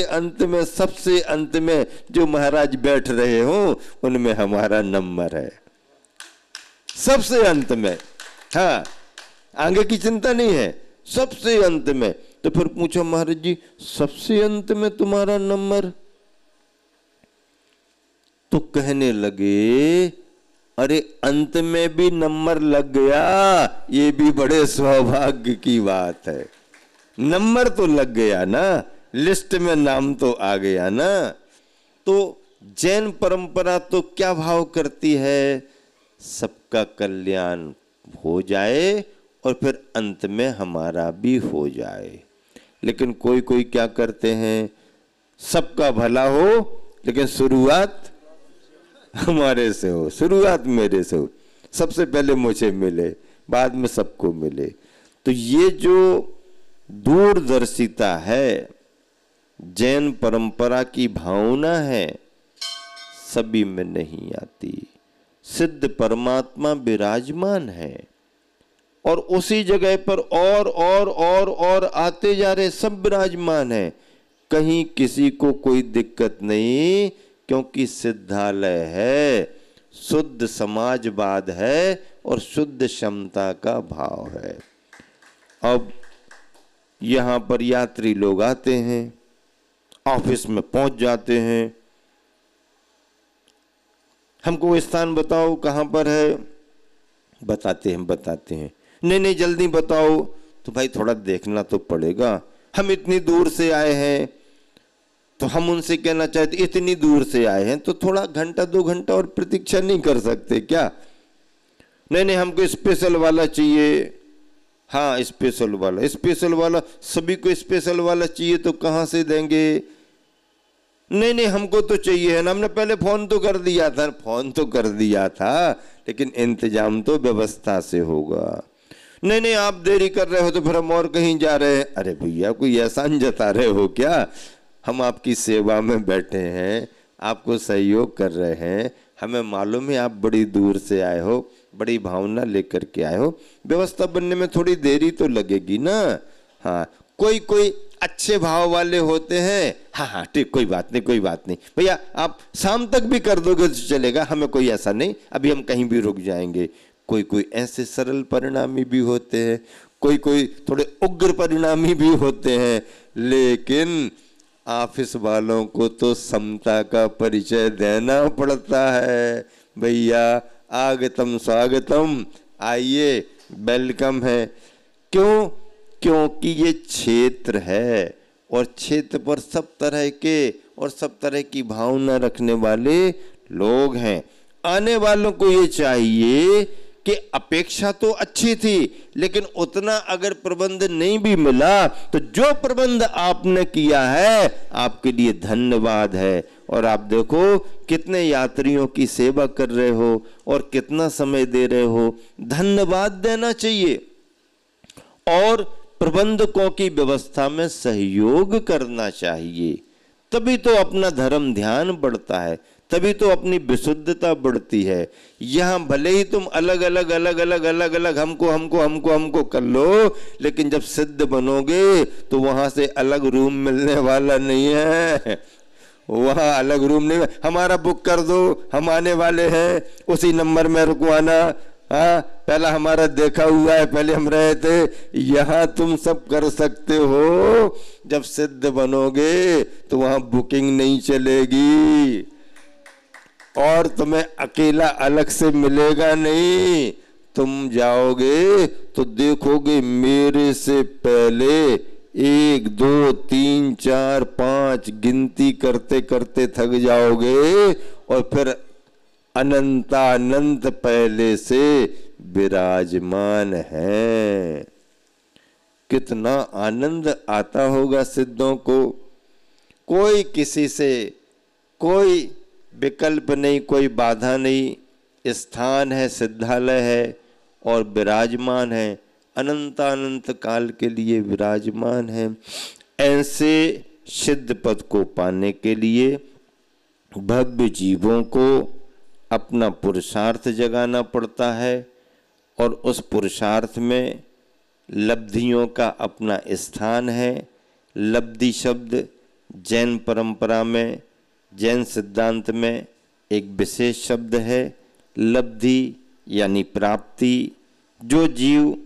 अंत में जो महाराज बैठ रहे हो, उनमें हमारा नंबर है, सबसे अंत में। हाँ, आगे की चिंता नहीं है, सबसे अंत में। तो फिर पूछो महाराज जी, सबसे अंत में तुम्हारा नंबर? तो कहने लगे, अरे अंत में भी नंबर लग गया, ये भी बड़े सौभाग्य की बात है। नंबर तो लग गया ना, लिस्ट में नाम तो आ गया ना। तो जैन परंपरा तो क्या भाव करती है? सबका कल्याण हो जाए और फिर अंत में हमारा भी हो जाए। लेकिन कोई क्या करते हैं, सबका भला हो, लेकिन शुरुआत हमारे से हो, शुरुआत मेरे से हो, सबसे पहले मुझे मिले, बाद में सबको मिले। तो ये जो दूरदर्शिता है, जैन परंपरा की भावना है, सभी में नहीं आती। सिद्ध परमात्मा विराजमान है और उसी जगह पर और आते जा रहे, सब विराजमान है। कहीं किसी को कोई दिक्कत नहीं, क्योंकि सिद्धालय है, शुद्ध समाजवाद है और शुद्ध क्षमता का भाव है। अब यहां पर यात्री लोग आते हैं, ऑफिस में पहुंच जाते हैं, हमको वो स्थान बताओ कहां पर है, बताते हैं, नहीं जल्दी बताओ। तो भाई थोड़ा देखना तो पड़ेगा, हम इतनी दूर से आए हैं, तो हम उनसे कहना चाहते इतनी दूर से आए हैं तो थोड़ा घंटा 2 घंटा और प्रतीक्षा नहीं कर सकते क्या? नहीं हमको स्पेशल वाला चाहिए। हाँ, स्पेशल वाला, सभी को स्पेशल वाला चाहिए तो कहां से देंगे? नहीं हमको तो चाहिए है ना, हमने पहले फोन तो कर दिया था, लेकिन इंतजाम तो व्यवस्था से होगा। नहीं आप देरी कर रहे हो तो फिर हम और कहीं जा रहे हैं। अरे भैया, कोई एहसान जता रहे हो क्या? हम आपकी सेवा में बैठे हैं, आपको सहयोग कर रहे हैं, हमें मालूम है आप बड़ी दूर से आए हो, बड़ी भावना लेकर के आए हो, व्यवस्था बनने में थोड़ी देरी तो लगेगी ना। हाँ, कोई अच्छे भाव वाले होते हैं, हाँ ठीक, कोई बात नहीं भैया, आप शाम तक भी कर दोगे तो चलेगा, हमें कोई ऐसा नहीं, अभी हम कहीं भी रुक जाएंगे। कोई ऐसे सरल परिणामी भी होते हैं, कोई थोड़े उग्र परिणामी भी होते हैं, लेकिन ऑफिस वालों को तो समता का परिचय देना पड़ता है। भैया आगतम स्वागतम, आइए, वेलकम है। क्यों? क्योंकि ये क्षेत्र है और क्षेत्र पर सब तरह के और सब तरह की भावना रखने वाले लोग हैं। आने वालों को ये चाहिए कि अपेक्षा तो अच्छी थी, लेकिन उतना अगर प्रबंध नहीं भी मिला तो जो प्रबंध आपने किया है आपके लिए धन्यवाद है। और आप देखो कितने यात्रियों की सेवा कर रहे हो और कितना समय दे रहे हो, धन्यवाद देना चाहिए। और प्रबंधकों की व्यवस्था में सहयोग करना चाहिए, तभी तो अपना धर्म ध्यान बढ़ता है, तभी तो अपनी विशुद्धता बढ़ती है। यहां भले ही तुम अलग अलग अलग अलग अलग अलग हमको हमको हमको हमको कर लो, लेकिन जब सिद्ध बनोगे तो वहां से अलग रूम मिलने वाला नहीं है। वहां अलग रूम नहीं, हमारा बुक कर दो, हम आने वाले हैं, उसी नंबर में रुकवाना। हाँ, पहला हमारा देखा हुआ है, पहले हम रहे थे। यहां तुम सब कर सकते हो, जब सिद्ध बनोगे तो वहां बुकिंग नहीं चलेगी और तुम्हें अकेला अलग से मिलेगा नहीं। तुम जाओगे तो देखोगे मेरे से पहले 1 2 3 4 5 गिनती करते करते थक जाओगे और फिर अनंतानंत पहले से विराजमान है। कितना आनंद आता होगा सिद्धों को। कोई किसी से कोई विकल्प नहीं, कोई बाधा नहीं। स्थान है, सिद्धालय है और विराजमान है, अनंतानंत काल के लिए विराजमान है। ऐसे सिद्ध पद को पाने के लिए भव्य जीवों को अपना पुरुषार्थ जगाना पड़ता है और उस पुरुषार्थ में लब्धियों का अपना स्थान है। लब्धि शब्द जैन परंपरा में, जैन सिद्धांत में एक विशेष शब्द है। लब्धि यानी प्राप्ति। जो जीव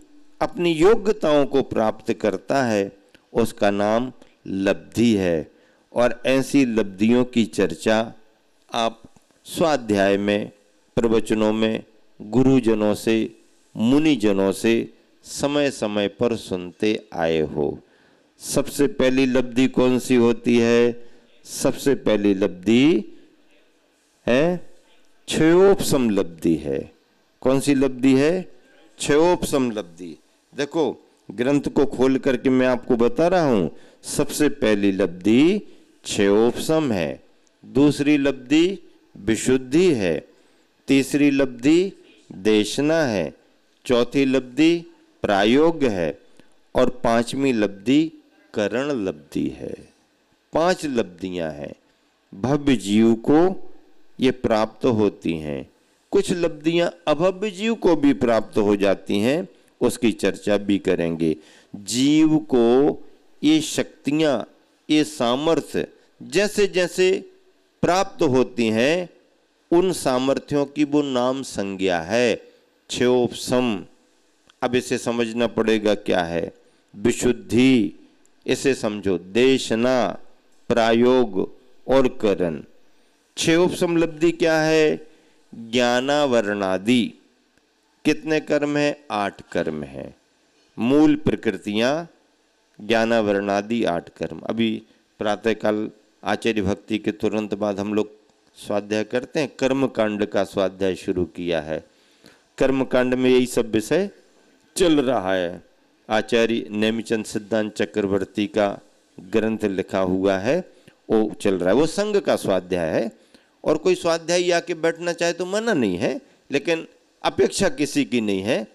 अपनी योग्यताओं को प्राप्त करता है उसका नाम लब्धि है। और ऐसी लब्धियों की चर्चा आप स्वाध्याय में, प्रवचनों में, गुरुजनों से, मुनिजनों से समय समय पर सुनते आए हो। सबसे पहली लब्धि कौन सी होती है? सबसे पहली लब्धि है क्षयोपशम लब्धि है। कौन सी लब्धि है? क्षयोपशम लब्धि। देखो ग्रंथ को खोल करके मैं आपको बता रहा हूं। सबसे पहली लब्धि क्षयोपशम है, दूसरी लब्धि विशुद्धि है, तीसरी लब्धि देशना है, चौथी लब्धि प्रायोग्य है और पांचवी लब्धि करण लब्धि है। 5 लब्धियां हैं। भव्य जीव को ये प्राप्त होती हैं। कुछ लब्धियां अभव्य जीव को भी प्राप्त हो जाती हैं, उसकी चर्चा भी करेंगे। जीव को ये शक्तियां, ये सामर्थ्य जैसे जैसे प्राप्त होती हैं, उन सामर्थ्यों की वो नाम संज्ञा है क्षयोपशम। अब इसे समझना पड़ेगा क्या है। विशुद्धि इसे समझो, देशना, प्रायोग और करण। क्षयोपशम लब्धि क्या है? ज्ञानावरणादि। कितने कर्म है? 8 कर्म है। मूल प्रकृतियां, ज्ञानावरणादि 8 कर्म। अभी प्रातःकाल आचार्य भक्ति के तुरंत बाद हम लोग स्वाध्याय करते हैं, कर्म कांड का स्वाध्याय शुरू किया है। कर्म कांड में यही सब विषय चल रहा है। आचार्य नेमिचंद सिद्धांत चक्रवर्ती का ग्रंथ लिखा हुआ है, वो चल रहा है। वो संघ का स्वाध्याय है और कोई स्वाध्याय आके बैठना चाहे तो मना नहीं है, लेकिन अपेक्षा किसी की नहीं है।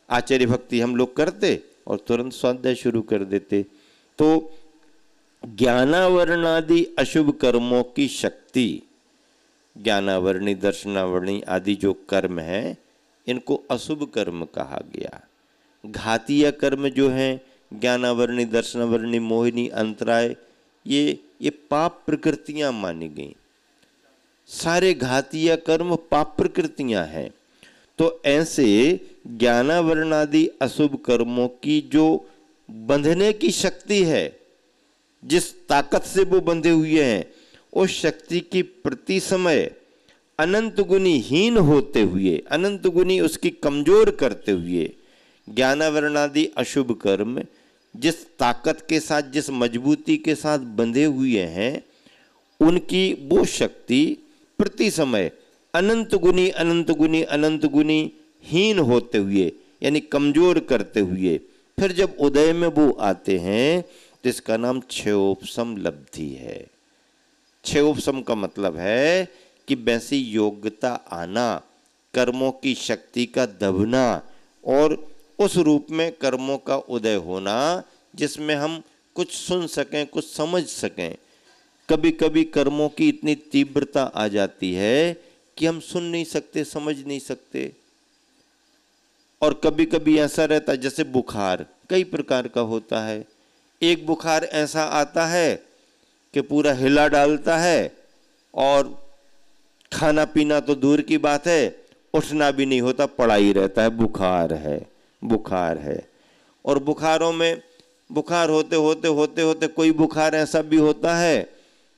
आचार्य भक्ति हम लोग करते और तुरंत स्वाध्याय शुरू कर देते। तो ज्ञानावरणादि अशुभ कर्मों की शक्ति, ज्ञानावरणी, दर्शनावरणी आदि जो कर्म हैं, इनको अशुभ कर्म कहा गया। घातीय कर्म जो हैं, ज्ञानावरणी, दर्शनावरणी, मोहिनी, अंतराय, ये पाप प्रकृतियां मानी गई। सारे घातीय कर्म पाप प्रकृतियां हैं। तो ऐसे ज्ञानावरणादि अशुभ कर्मों की जो बंधने की शक्ति है, जिस ताकत से वो बंधे हुए हैं, उस शक्ति की प्रति समय अनंत गुनी हीन होते हुए, अनंत गुनी उसकी कमजोर करते हुए, ज्ञानावरणादि अशुभ कर्म जिस ताकत के साथ, जिस मजबूती के साथ बंधे हुए हैं, उनकी वो शक्ति प्रति समय अनंत गुनी अनंत गुनी अनंत गुनी हीन होते हुए, यानी कमजोर करते हुए, फिर जब उदय में वो आते हैं तो इसका नाम क्षयोपशम लब्धि है। क्षयोपशम का मतलब है कि वैसी योग्यता आना, कर्मों की शक्ति का दबना और उस रूप में कर्मों का उदय होना जिसमें हम कुछ सुन सकें, कुछ समझ सकें। कभी कभी कर्मों की इतनी तीव्रता आ जाती है कि हम सुन नहीं सकते, समझ नहीं सकते। और कभी कभी ऐसा रहता है, जैसे बुखार कई प्रकार का होता है। एक बुखार ऐसा आता है कि पूरा हिला डालता है और खाना पीना तो दूर की बात है, उठना भी नहीं होता, पड़ा ही रहता है, बुखार है, बुखार है। और बुखारों में बुखार होते होते होते होते कोई बुखार ऐसा भी होता है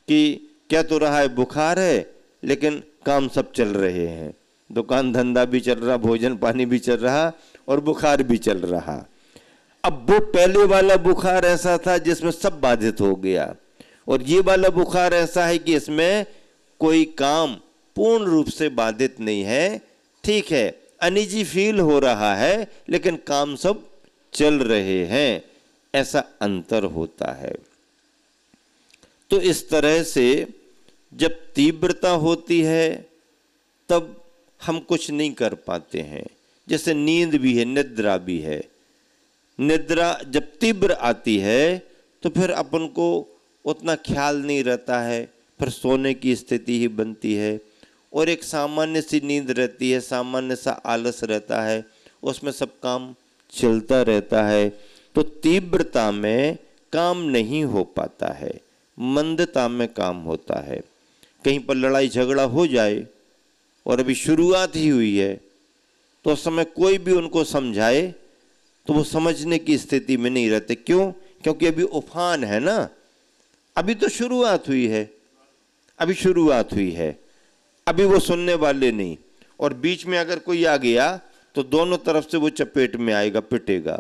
कि क्या तो रहा है, बुखार है लेकिन काम सब चल रहे हैं, दुकान धंधा भी चल रहा, भोजन पानी भी चल रहा और बुखार भी चल रहा। अब वो पहले वाला बुखार ऐसा था जिसमें सब बाधित हो गया, और ये वाला बुखार ऐसा है कि इसमें कोई काम पूर्ण रूप से बाधित नहीं है। ठीक है, अनिजी फील हो रहा है लेकिन काम सब चल रहे हैं, ऐसा अंतर होता है। तो इस तरह से जब तीव्रता होती है तब हम कुछ नहीं कर पाते हैं। जैसे नींद भी है, निद्रा भी है। निद्रा जब तीव्र आती है तो फिर अपन को उतना ख्याल नहीं रहता है, फिर सोने की स्थिति ही बनती है। और एक सामान्य सी नींद रहती है, सामान्य सा आलस रहता है, उसमें सब काम चलता रहता है। तो तीव्रता में काम नहीं हो पाता है, मंदता में काम होता है। कहीं पर लड़ाई झगड़ा हो जाए और अभी शुरुआत ही हुई है तो उस समय कोई भी उनको समझाए तो वो समझने की स्थिति में नहीं रहते। क्यों? क्योंकि अभी उफान है ना, अभी तो शुरुआत हुई है, अभी शुरुआत हुई है, अभी वो सुनने वाले नहीं। और बीच में अगर कोई आ गया तो दोनों तरफ से वो चपेट में आएगा, पिटेगा।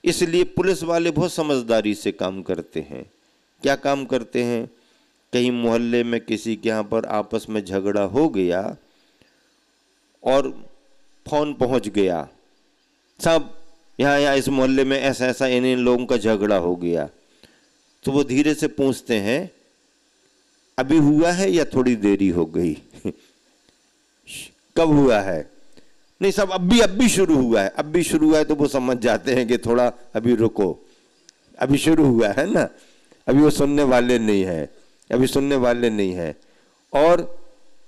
इसलिए पुलिस वाले बहुत समझदारी से काम करते हैं। क्या काम करते हैं? कहीं मोहल्ले में किसी के यहाँ पर आपस में झगड़ा हो गया और फोन पहुंच गया, सब यहाँ इस मोहल्ले में ऐसा ऐसा इन लोगों का झगड़ा हो गया, तो वो धीरे से पूछते हैं अभी हुआ है या थोड़ी देरी हो गई? कब हुआ है? नहीं साहब अभी शुरू हुआ है, अभी शुरू हुआ है। तो वो समझ जाते हैं कि थोड़ा अभी रुको, अभी शुरू हुआ है ना, अभी वो सुनने वाले नहीं है, अभी सुनने वाले नहीं है। और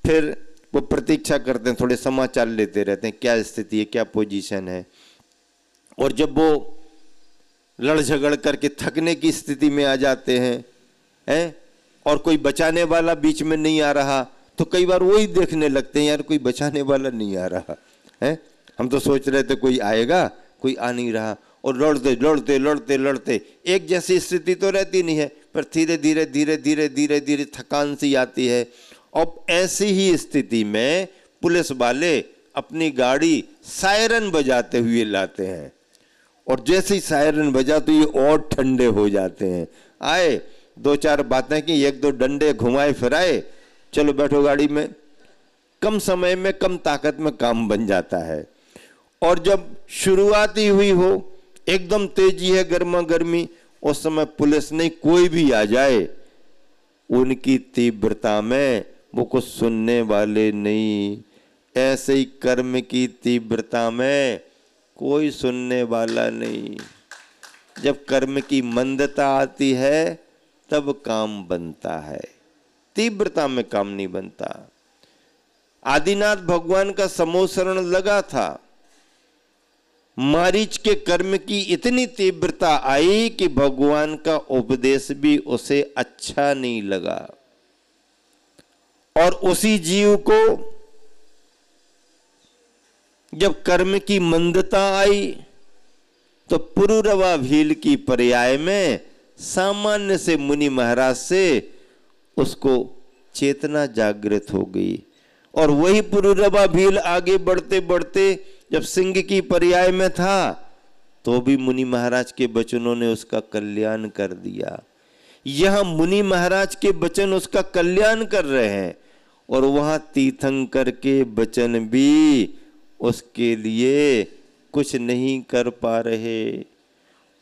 फिर वो प्रतीक्षा करते हैं, थोड़े समाचार लेते रहते हैं, क्या स्थिति है, क्या पोजीशन है। और जब वो लड़ झगड़ करके थकने की स्थिति में आ जाते हैं और कोई बचाने वाला बीच में नहीं आ रहा, तो कई बार वही देखने लगते हैं, यार कोई बचाने वाला नहीं आ रहा है, हम तो सोच रहे थे कोई आएगा, कोई आ नहीं रहा। और लड़ते लड़ते लड़ते लड़ते एक जैसी स्थिति तो रहती नहीं है, पर धीरे धीरे धीरे धीरे धीरे धीरे थकान सी आती है। अब ऐसी ही स्थिति में पुलिस वाले अपनी गाड़ी सायरन बजाते हुए लाते हैं, और जैसे ही सायरन बजा तो ये और ठंडे हो जाते हैं। आए, दो चार बातें की, एक दो डंडे घुमाए फिराए, चलो बैठो गाड़ी में। कम समय में कम ताकत में काम बन जाता है। और जब शुरुआत ही हुई हो, एकदम तेजी है, गर्मा गर्मी, उस समय पुलिस नहीं, कोई भी आ जाए, उनकी तीव्रता में वो कुछ सुनने वाले नहीं। ऐसे ही कर्म की तीव्रता में कोई सुनने वाला नहीं। जब कर्म की मंदता आती है तब काम बनता है, तीव्रता में काम नहीं बनता। आदिनाथ भगवान का समोसरण लगा था, मारीच के कर्म की इतनी तीव्रता आई कि भगवान का उपदेश भी उसे अच्छा नहीं लगा। और उसी जीव को जब कर्म की मंदता आई तो पुरुरवा भील की पर्याय में सामान्य से मुनि महाराज से उसको चेतना जागृत हो गई। और वही पुरुरवा भील आगे बढ़ते बढ़ते जब सिंह की पर्याय में था तो भी मुनि महाराज के वचनों ने उसका कल्याण कर दिया। यह मुनि महाराज के वचन उसका कल्याण कर रहे हैं और वहां तीर्थंकर के वचन भी उसके लिए कुछ नहीं कर पा रहे।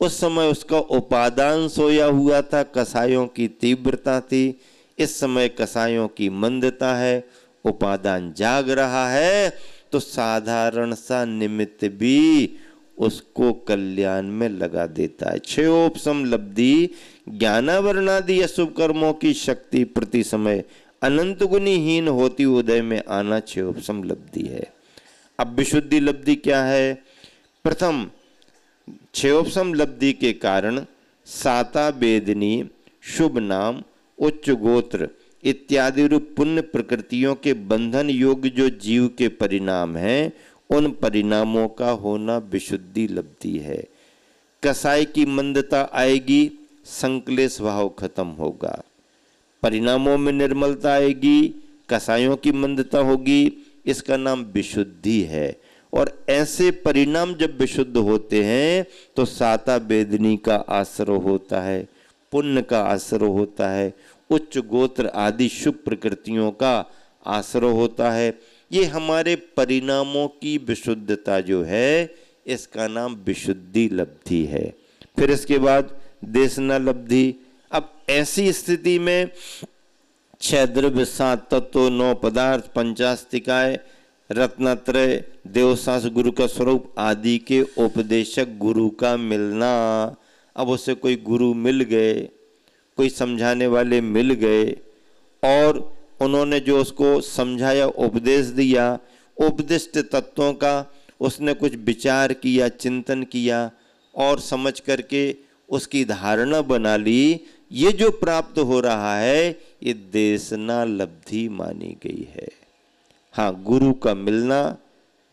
उस समय उसका उपादान सोया हुआ था, कसायों की तीव्रता थी। इस समय कसायों की मंदता है, उपादान जाग रहा है, तो साधारण सा निमित्त भी उसको कल्याण में लगा देता है। क्षयोपशम लब्धि ज्ञानावरणादि अशुभ कर्मों की शक्ति प्रति समय अनंत गुणीहीन होती उदय में आना क्षयोपशम लब्धि है। अब विशुद्धि लब्धि क्या है? प्रथम क्षयोपशम लब्धि के कारण साता वेदनी, शुभ नाम, उच्च गोत्र इत्यादि रूप पुण्य प्रकृतियों के बंधन योग्य जो जीव के परिणाम हैं, उन परिणामों का होना विशुद्धि लब्धि है। कसाई की मंदता आएगी, संक्लेश भाव खत्म होगा। परिणामों में निर्मलता आएगी, कसायों की मंदता होगी, इसका नाम विशुद्धि है। और ऐसे परिणाम जब विशुद्ध होते हैं तो साता वेदनी का आश्रय होता है, पुण्य का आश्रय होता है, उच्च गोत्र आदि शुभ प्रकृतियों का आश्रय होता है। ये हमारे परिणामों की विशुद्धता जो है, इसका नाम विशुद्धि लब्धि है। फिर इसके बाद देशना लब्धि। अब ऐसी स्थिति में 6 द्रव्य, 7 तत्व, 9 पदार्थ, पंचास्तिकाय, रत्नत्रय, देवशास्त्र, गुरु का स्वरूप आदि के उपदेशक गुरु का मिलना। अब उसे कोई गुरु मिल गए, कोई समझाने वाले मिल गए और उन्होंने जो उसको समझाया, उपदेश दिया, उपदिष्ट तत्वों का उसने कुछ विचार किया, चिंतन किया और समझ करके उसकी धारणा बना ली। ये जो प्राप्त हो रहा है ये देशना लब्धि मानी गई है। हाँ, गुरु का मिलना,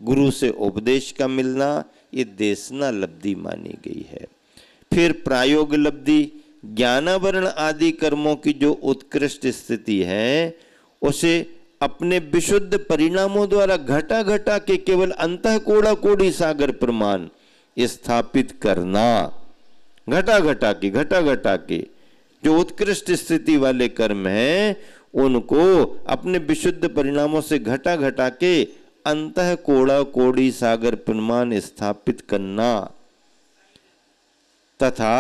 गुरु से उपदेश का मिलना, ये देशना लब्धि मानी गई है। फिर प्रायोग लब्धि, ज्ञानावरण आदि कर्मों की जो उत्कृष्ट स्थिति है उसे अपने विशुद्ध परिणामों द्वारा घटा घटा के केवल अंतः कोड़ा कोड़ी सागर प्रमाण स्थापित करना। घटा घटा के जो उत्कृष्ट स्थिति वाले कर्म हैं उनको अपने विशुद्ध परिणामों से घटा घटा के अंतः कोड़ा कोड़ी सागर प्रमाण स्थापित करना। तथा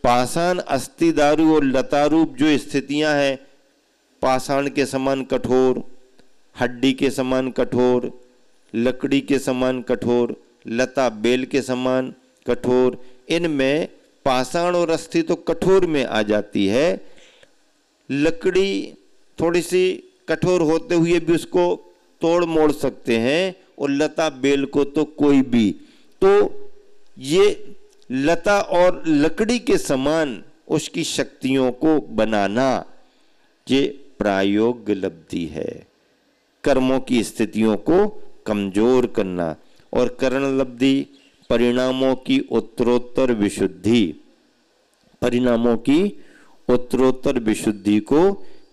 पाषाण, अस्थि, दारू और लतारूप जो स्थितियां हैं, पाषाण के समान कठोर, हड्डी के समान कठोर, लकड़ी के समान कठोर, लता बेल के समान कठोर, इनमें पाषाण और अस्थि तो कठोर में आ जाती है। लकड़ी थोड़ी सी कठोर होते हुए भी उसको तोड़ मोड़ सकते हैं और लता बेल को तो कोई भी। तो ये लता और लकड़ी के समान उसकी शक्तियों को बनाना, ये प्रायोग लब्धि है। कर्मों की स्थितियों को कमजोर करना। और करण लब्धि, परिणामों की उत्तरोत्तर विशुद्धि। परिणामों की उत्तरोत्तर विशुद्धि को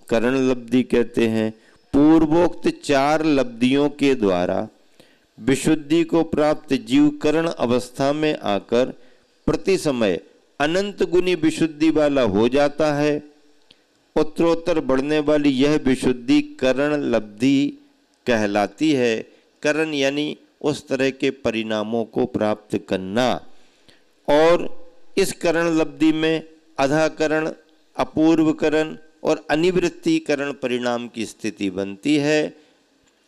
करण लब्धि कहते हैं। पूर्वोक्त 4 लब्धियों के द्वारा विशुद्धि को प्राप्त जीव करण अवस्था में आकर प्रति समय अनंत गुनी विशुद्धि वाला हो जाता है। उत्तरोत्तर बढ़ने वाली यह विशुद्धि करण लब्धि कहलाती है। करण यानी उस तरह के परिणामों को प्राप्त करना। और इस करण लब्धि में अधाकरण, अपूर्वकरण और अनिवृत्तिकरण परिणाम की स्थिति बनती है।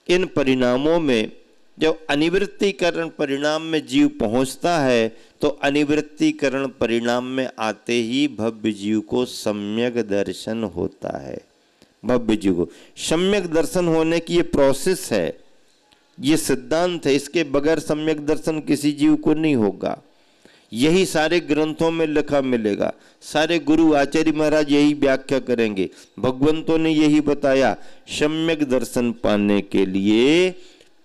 इन परिणामों में जब अनिवृत्तिकरण परिणाम में जीव पहुंचता है तो अनिवृत्तिकरण परिणाम में आते ही भव्य जीव को सम्यक दर्शन होता है। भव्य जीव को सम्यक दर्शन होने की ये प्रोसेस है, ये सिद्धांत है। इसके बगैर सम्यक दर्शन किसी जीव को नहीं होगा। यही सारे ग्रंथों में लिखा मिलेगा। सारे गुरु आचार्य महाराज यही व्याख्या करेंगे। भगवंतों ने यही बताया, सम्यक दर्शन पाने के लिए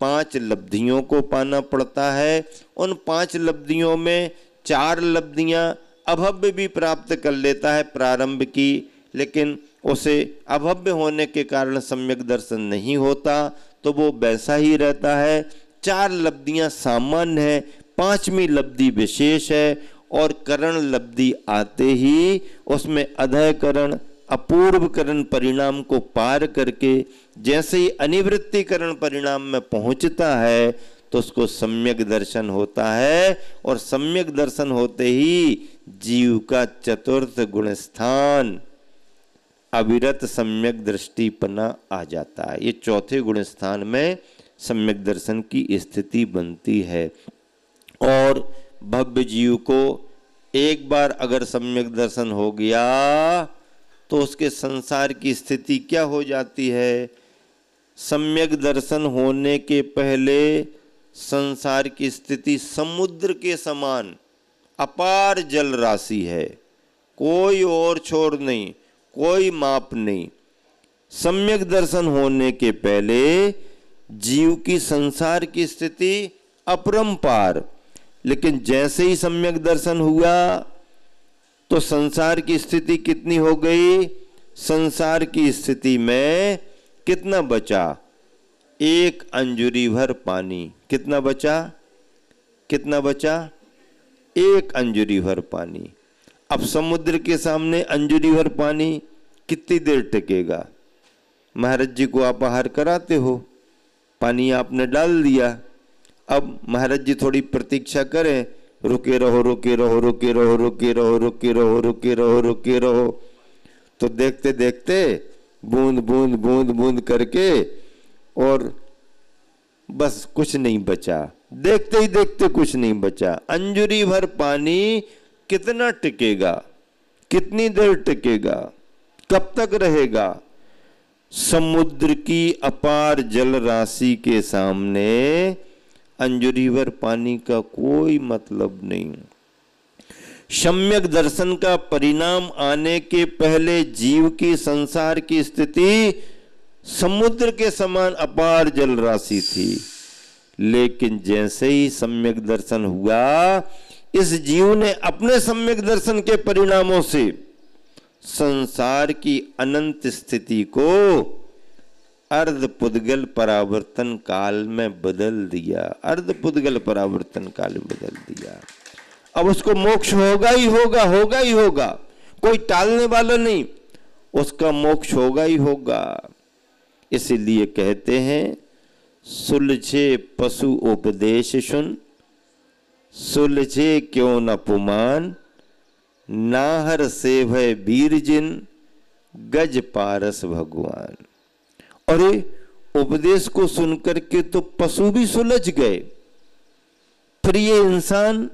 5 लब्धियों को पाना पड़ता है। उन 5 लब्धियों में 4 लब्धियां अभव्य भी प्राप्त कर लेता है प्रारंभ की, लेकिन उसे अभव्य होने के कारण सम्यक दर्शन नहीं होता, तो वो वैसा ही रहता है। 4 लब्धियां सामान्य है, 5वीं लब्धि विशेष है, और करण लब्धि आते ही उसमें अधय करण अपूर्व करण परिणाम को पार करके जैसे ही अनिवृत्ति करण परिणाम में पहुंचता है तो उसको सम्यक दर्शन होता है, और सम्यक दर्शन होते ही जीव का चतुर्थ गुण स्थान अविरत सम्यक दृष्टिपना आ जाता है। ये चौथे गुण स्थान में सम्यक दर्शन की स्थिति बनती है। और भव्य जीव को एक बार अगर सम्यक दर्शन हो गया तो उसके संसार की स्थिति क्या हो जाती है? सम्यक दर्शन होने के पहले संसार की स्थिति समुद्र के समान अपार जल राशि है, कोई और छोर नहीं, कोई माप नहीं। सम्यक दर्शन होने के पहले जीव की संसार की स्थिति अपरंपार, लेकिन जैसे ही सम्यक दर्शन हुआ तो संसार की स्थिति कितनी हो गई? संसार की स्थिति में कितना बचा? 1 अंजुरी भर पानी। कितना बचा? कितना बचा? 1 अंजुरी भर पानी। अब समुद्र के सामने अंजुरी भर पानी कितनी देर टिकेगा? महाराज जी को आप आहार कराते हो, पानी आपने डाल दिया, अब महाराज जी थोड़ी प्रतीक्षा करें, रुके रहो रुके रहो रुके रहो रुके रहो रुके रहो रुके रहो रुके रहो, तो देखते देखते बूंद बूंद बूंद बूंद करके और बस कुछ नहीं बचा। देखते ही देखते कुछ नहीं बचा। अंजुरी भर पानी कितना टिकेगा? कितनी देर टिकेगा? कब तक रहेगा? समुद्र की अपार जल राशि के सामने अंजुरी भर पानी का कोई मतलब नहीं। सम्यक दर्शन का परिणाम आने के पहले जीव की संसार की स्थिति समुद्र के समान अपार जल राशि थी, लेकिन जैसे ही सम्यक दर्शन हुआ, इस जीव ने अपने सम्यक दर्शन के परिणामों से संसार की अनंत स्थिति को अर्ध पुद्गल परावर्तन काल में बदल दिया। अर्ध पुद्गल परावर्तन काल में बदल दिया। अब उसको मोक्ष होगा ही होगा, होगा ही होगा, कोई टालने वाला नहीं, उसका मोक्ष होगा ही होगा। इसीलिए कहते हैं, सुलझे पशु उपदेश सुन, सुलझे क्यों न पुमान, नाहर से भय वीर जिन, गज पारस भगवान। अरे उपदेश को सुनकर के तो पशु भी सुलझ गए, फिर ये इंसान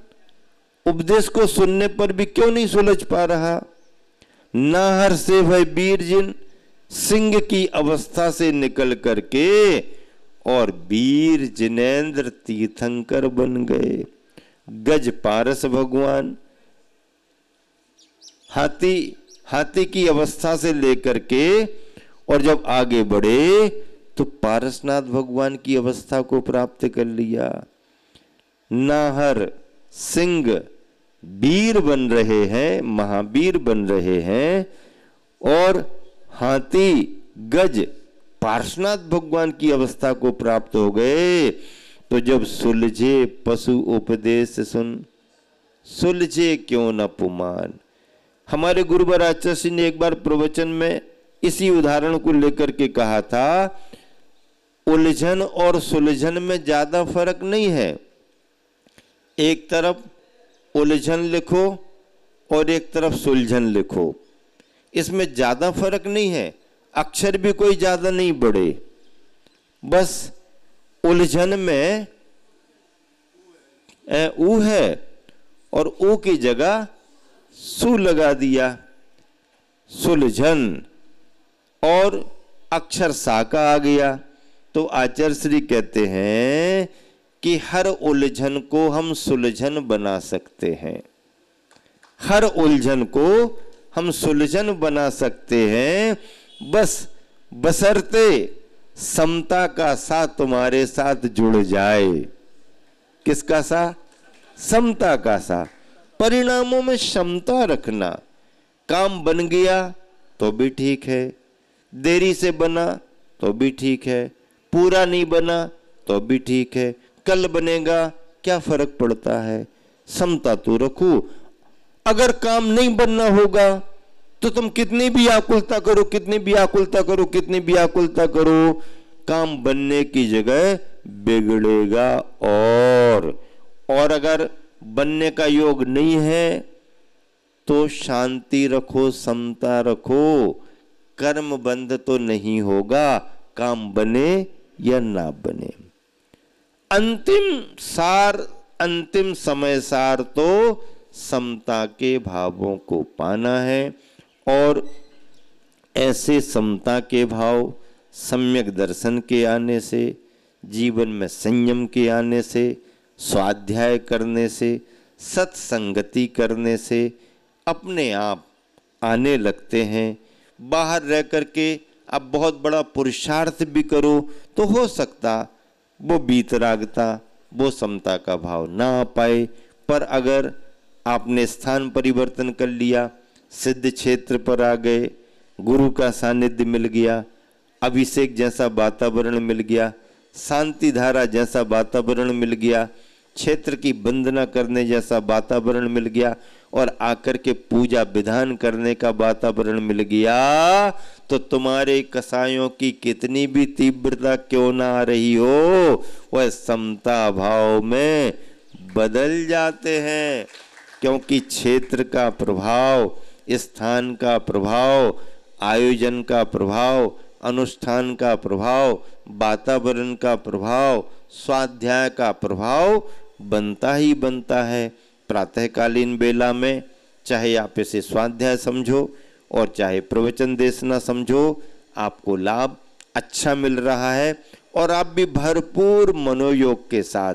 उपदेश को सुनने पर भी क्यों नहीं सुलझ पा रहा? नाहर से भय वीर जिन, सिंह की अवस्था से निकल करके और वीर जिनेंद्र तीर्थंकर बन गए। गज पारस भगवान, हाथी की अवस्था से लेकर के और जब आगे बढ़े तो पारसनाथ भगवान की अवस्था को प्राप्त कर लिया। नाहर सिंह वीर बन रहे हैं, महावीर बन रहे हैं, और हाथी गज पार्श्वनाथ भगवान की अवस्था को प्राप्त हो गए। तो जब सुलझे पशु उपदेश सुन, सुलझे क्यों न पुमान। हमारे गुरुवर आचार्य ने एक बार प्रवचन में इसी उदाहरण को लेकर के कहा था, उलझन और सुलझन में ज्यादा फर्क नहीं है। एक तरफ उलझन लिखो और एक तरफ सुलझन लिखो, इसमें ज्यादा फर्क नहीं है, अक्षर भी कोई ज्यादा नहीं बढ़े। बस उलझन में ऊ है और ऊ की जगह सु लगा दिया, सुलझन, और अक्षर सा का आ गया। तो आचार्य श्री कहते हैं कि हर उलझन को हम सुलझन बना सकते हैं, हर उलझन को हम सुलझन बना सकते हैं, बस बशर्ते समता का सा तुम्हारे साथ जुड़ जाए। किसका सा? समता का सा। परिणामों में क्षमता रखना। काम बन गया तो भी ठीक है, देरी से बना तो भी ठीक है, पूरा नहीं बना तो भी ठीक है, कल बनेगा क्या फर्क पड़ता है, क्षमता तो रखो। अगर काम नहीं बनना होगा तो तुम कितनी भी आकुलता करो, कितनी भी आकुलता करो, कितनी भी आकुलता करो, काम बनने की जगह बिगड़ेगा। और अगर बनने का योग नहीं है तो शांति रखो, समता रखो, कर्म बंध तो नहीं होगा, काम बने या ना बने। अंतिम सार, अंतिम समय सार तो समता के भावों को पाना है। और ऐसे समता के भाव सम्यक दर्शन के आने से, जीवन में संयम के आने से, स्वाध्याय करने से, सत्संगति करने से अपने आप आने लगते हैं। बाहर रह करके अब बहुत बड़ा पुरुषार्थ भी करो तो हो सकता वो बीतरागता, वो समता का भाव ना आ पाए। पर अगर आपने स्थान परिवर्तन कर लिया, सिद्ध क्षेत्र पर आ गए, गुरु का सानिध्य मिल गया, अभिषेक जैसा वातावरण मिल गया, शांति धारा जैसा वातावरण मिल गया, क्षेत्र की वंदना करने जैसा वातावरण मिल गया, और आकर के पूजा विधान करने का वातावरण मिल गया, तो तुम्हारे कसायों की कितनी भी तीव्रता क्यों ना आ रही हो, वह समता भाव में बदल जाते हैं। क्योंकि क्षेत्र का प्रभाव, स्थान का प्रभाव, आयोजन का प्रभाव, अनुष्ठान का प्रभाव, वातावरण का प्रभाव, स्वाध्याय का प्रभाव बनता ही बनता है। प्रातःकालीन बेला में चाहे आप इसे स्वाध्याय समझो और चाहे प्रवचन देशना समझो, आपको लाभ अच्छा मिल रहा है। और आप भी भरपूर मनोयोग के साथ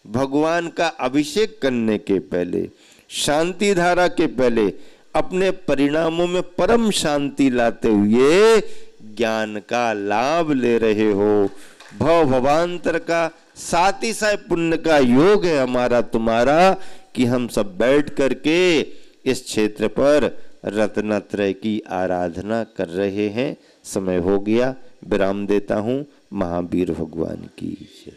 भगवान का अभिषेक करने के पहले, शांति धारा के पहले, अपने परिणामों में परम शांति लाते हुए ज्ञान का लाभ ले रहे हो। भव भवांतर का साथ ही साथ पुण्य का योग है हमारा तुम्हारा, कि हम सब बैठ करके इस क्षेत्र पर रत्नत्रय की आराधना कर रहे हैं। समय हो गया, विराम देता हूँ। महावीर भगवान की जय।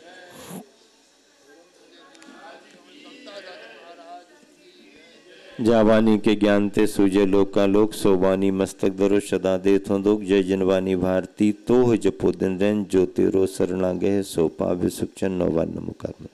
जावानी के ज्ञान ते सूझे लोका लोक, सोवानी मस्तक धरो सदा देथों दोग। जय जनवानी भारती तोह जपो दिन रैन, जो तेरो शरणा गए सो पावे सुख चन। नौवा नमो कर्म।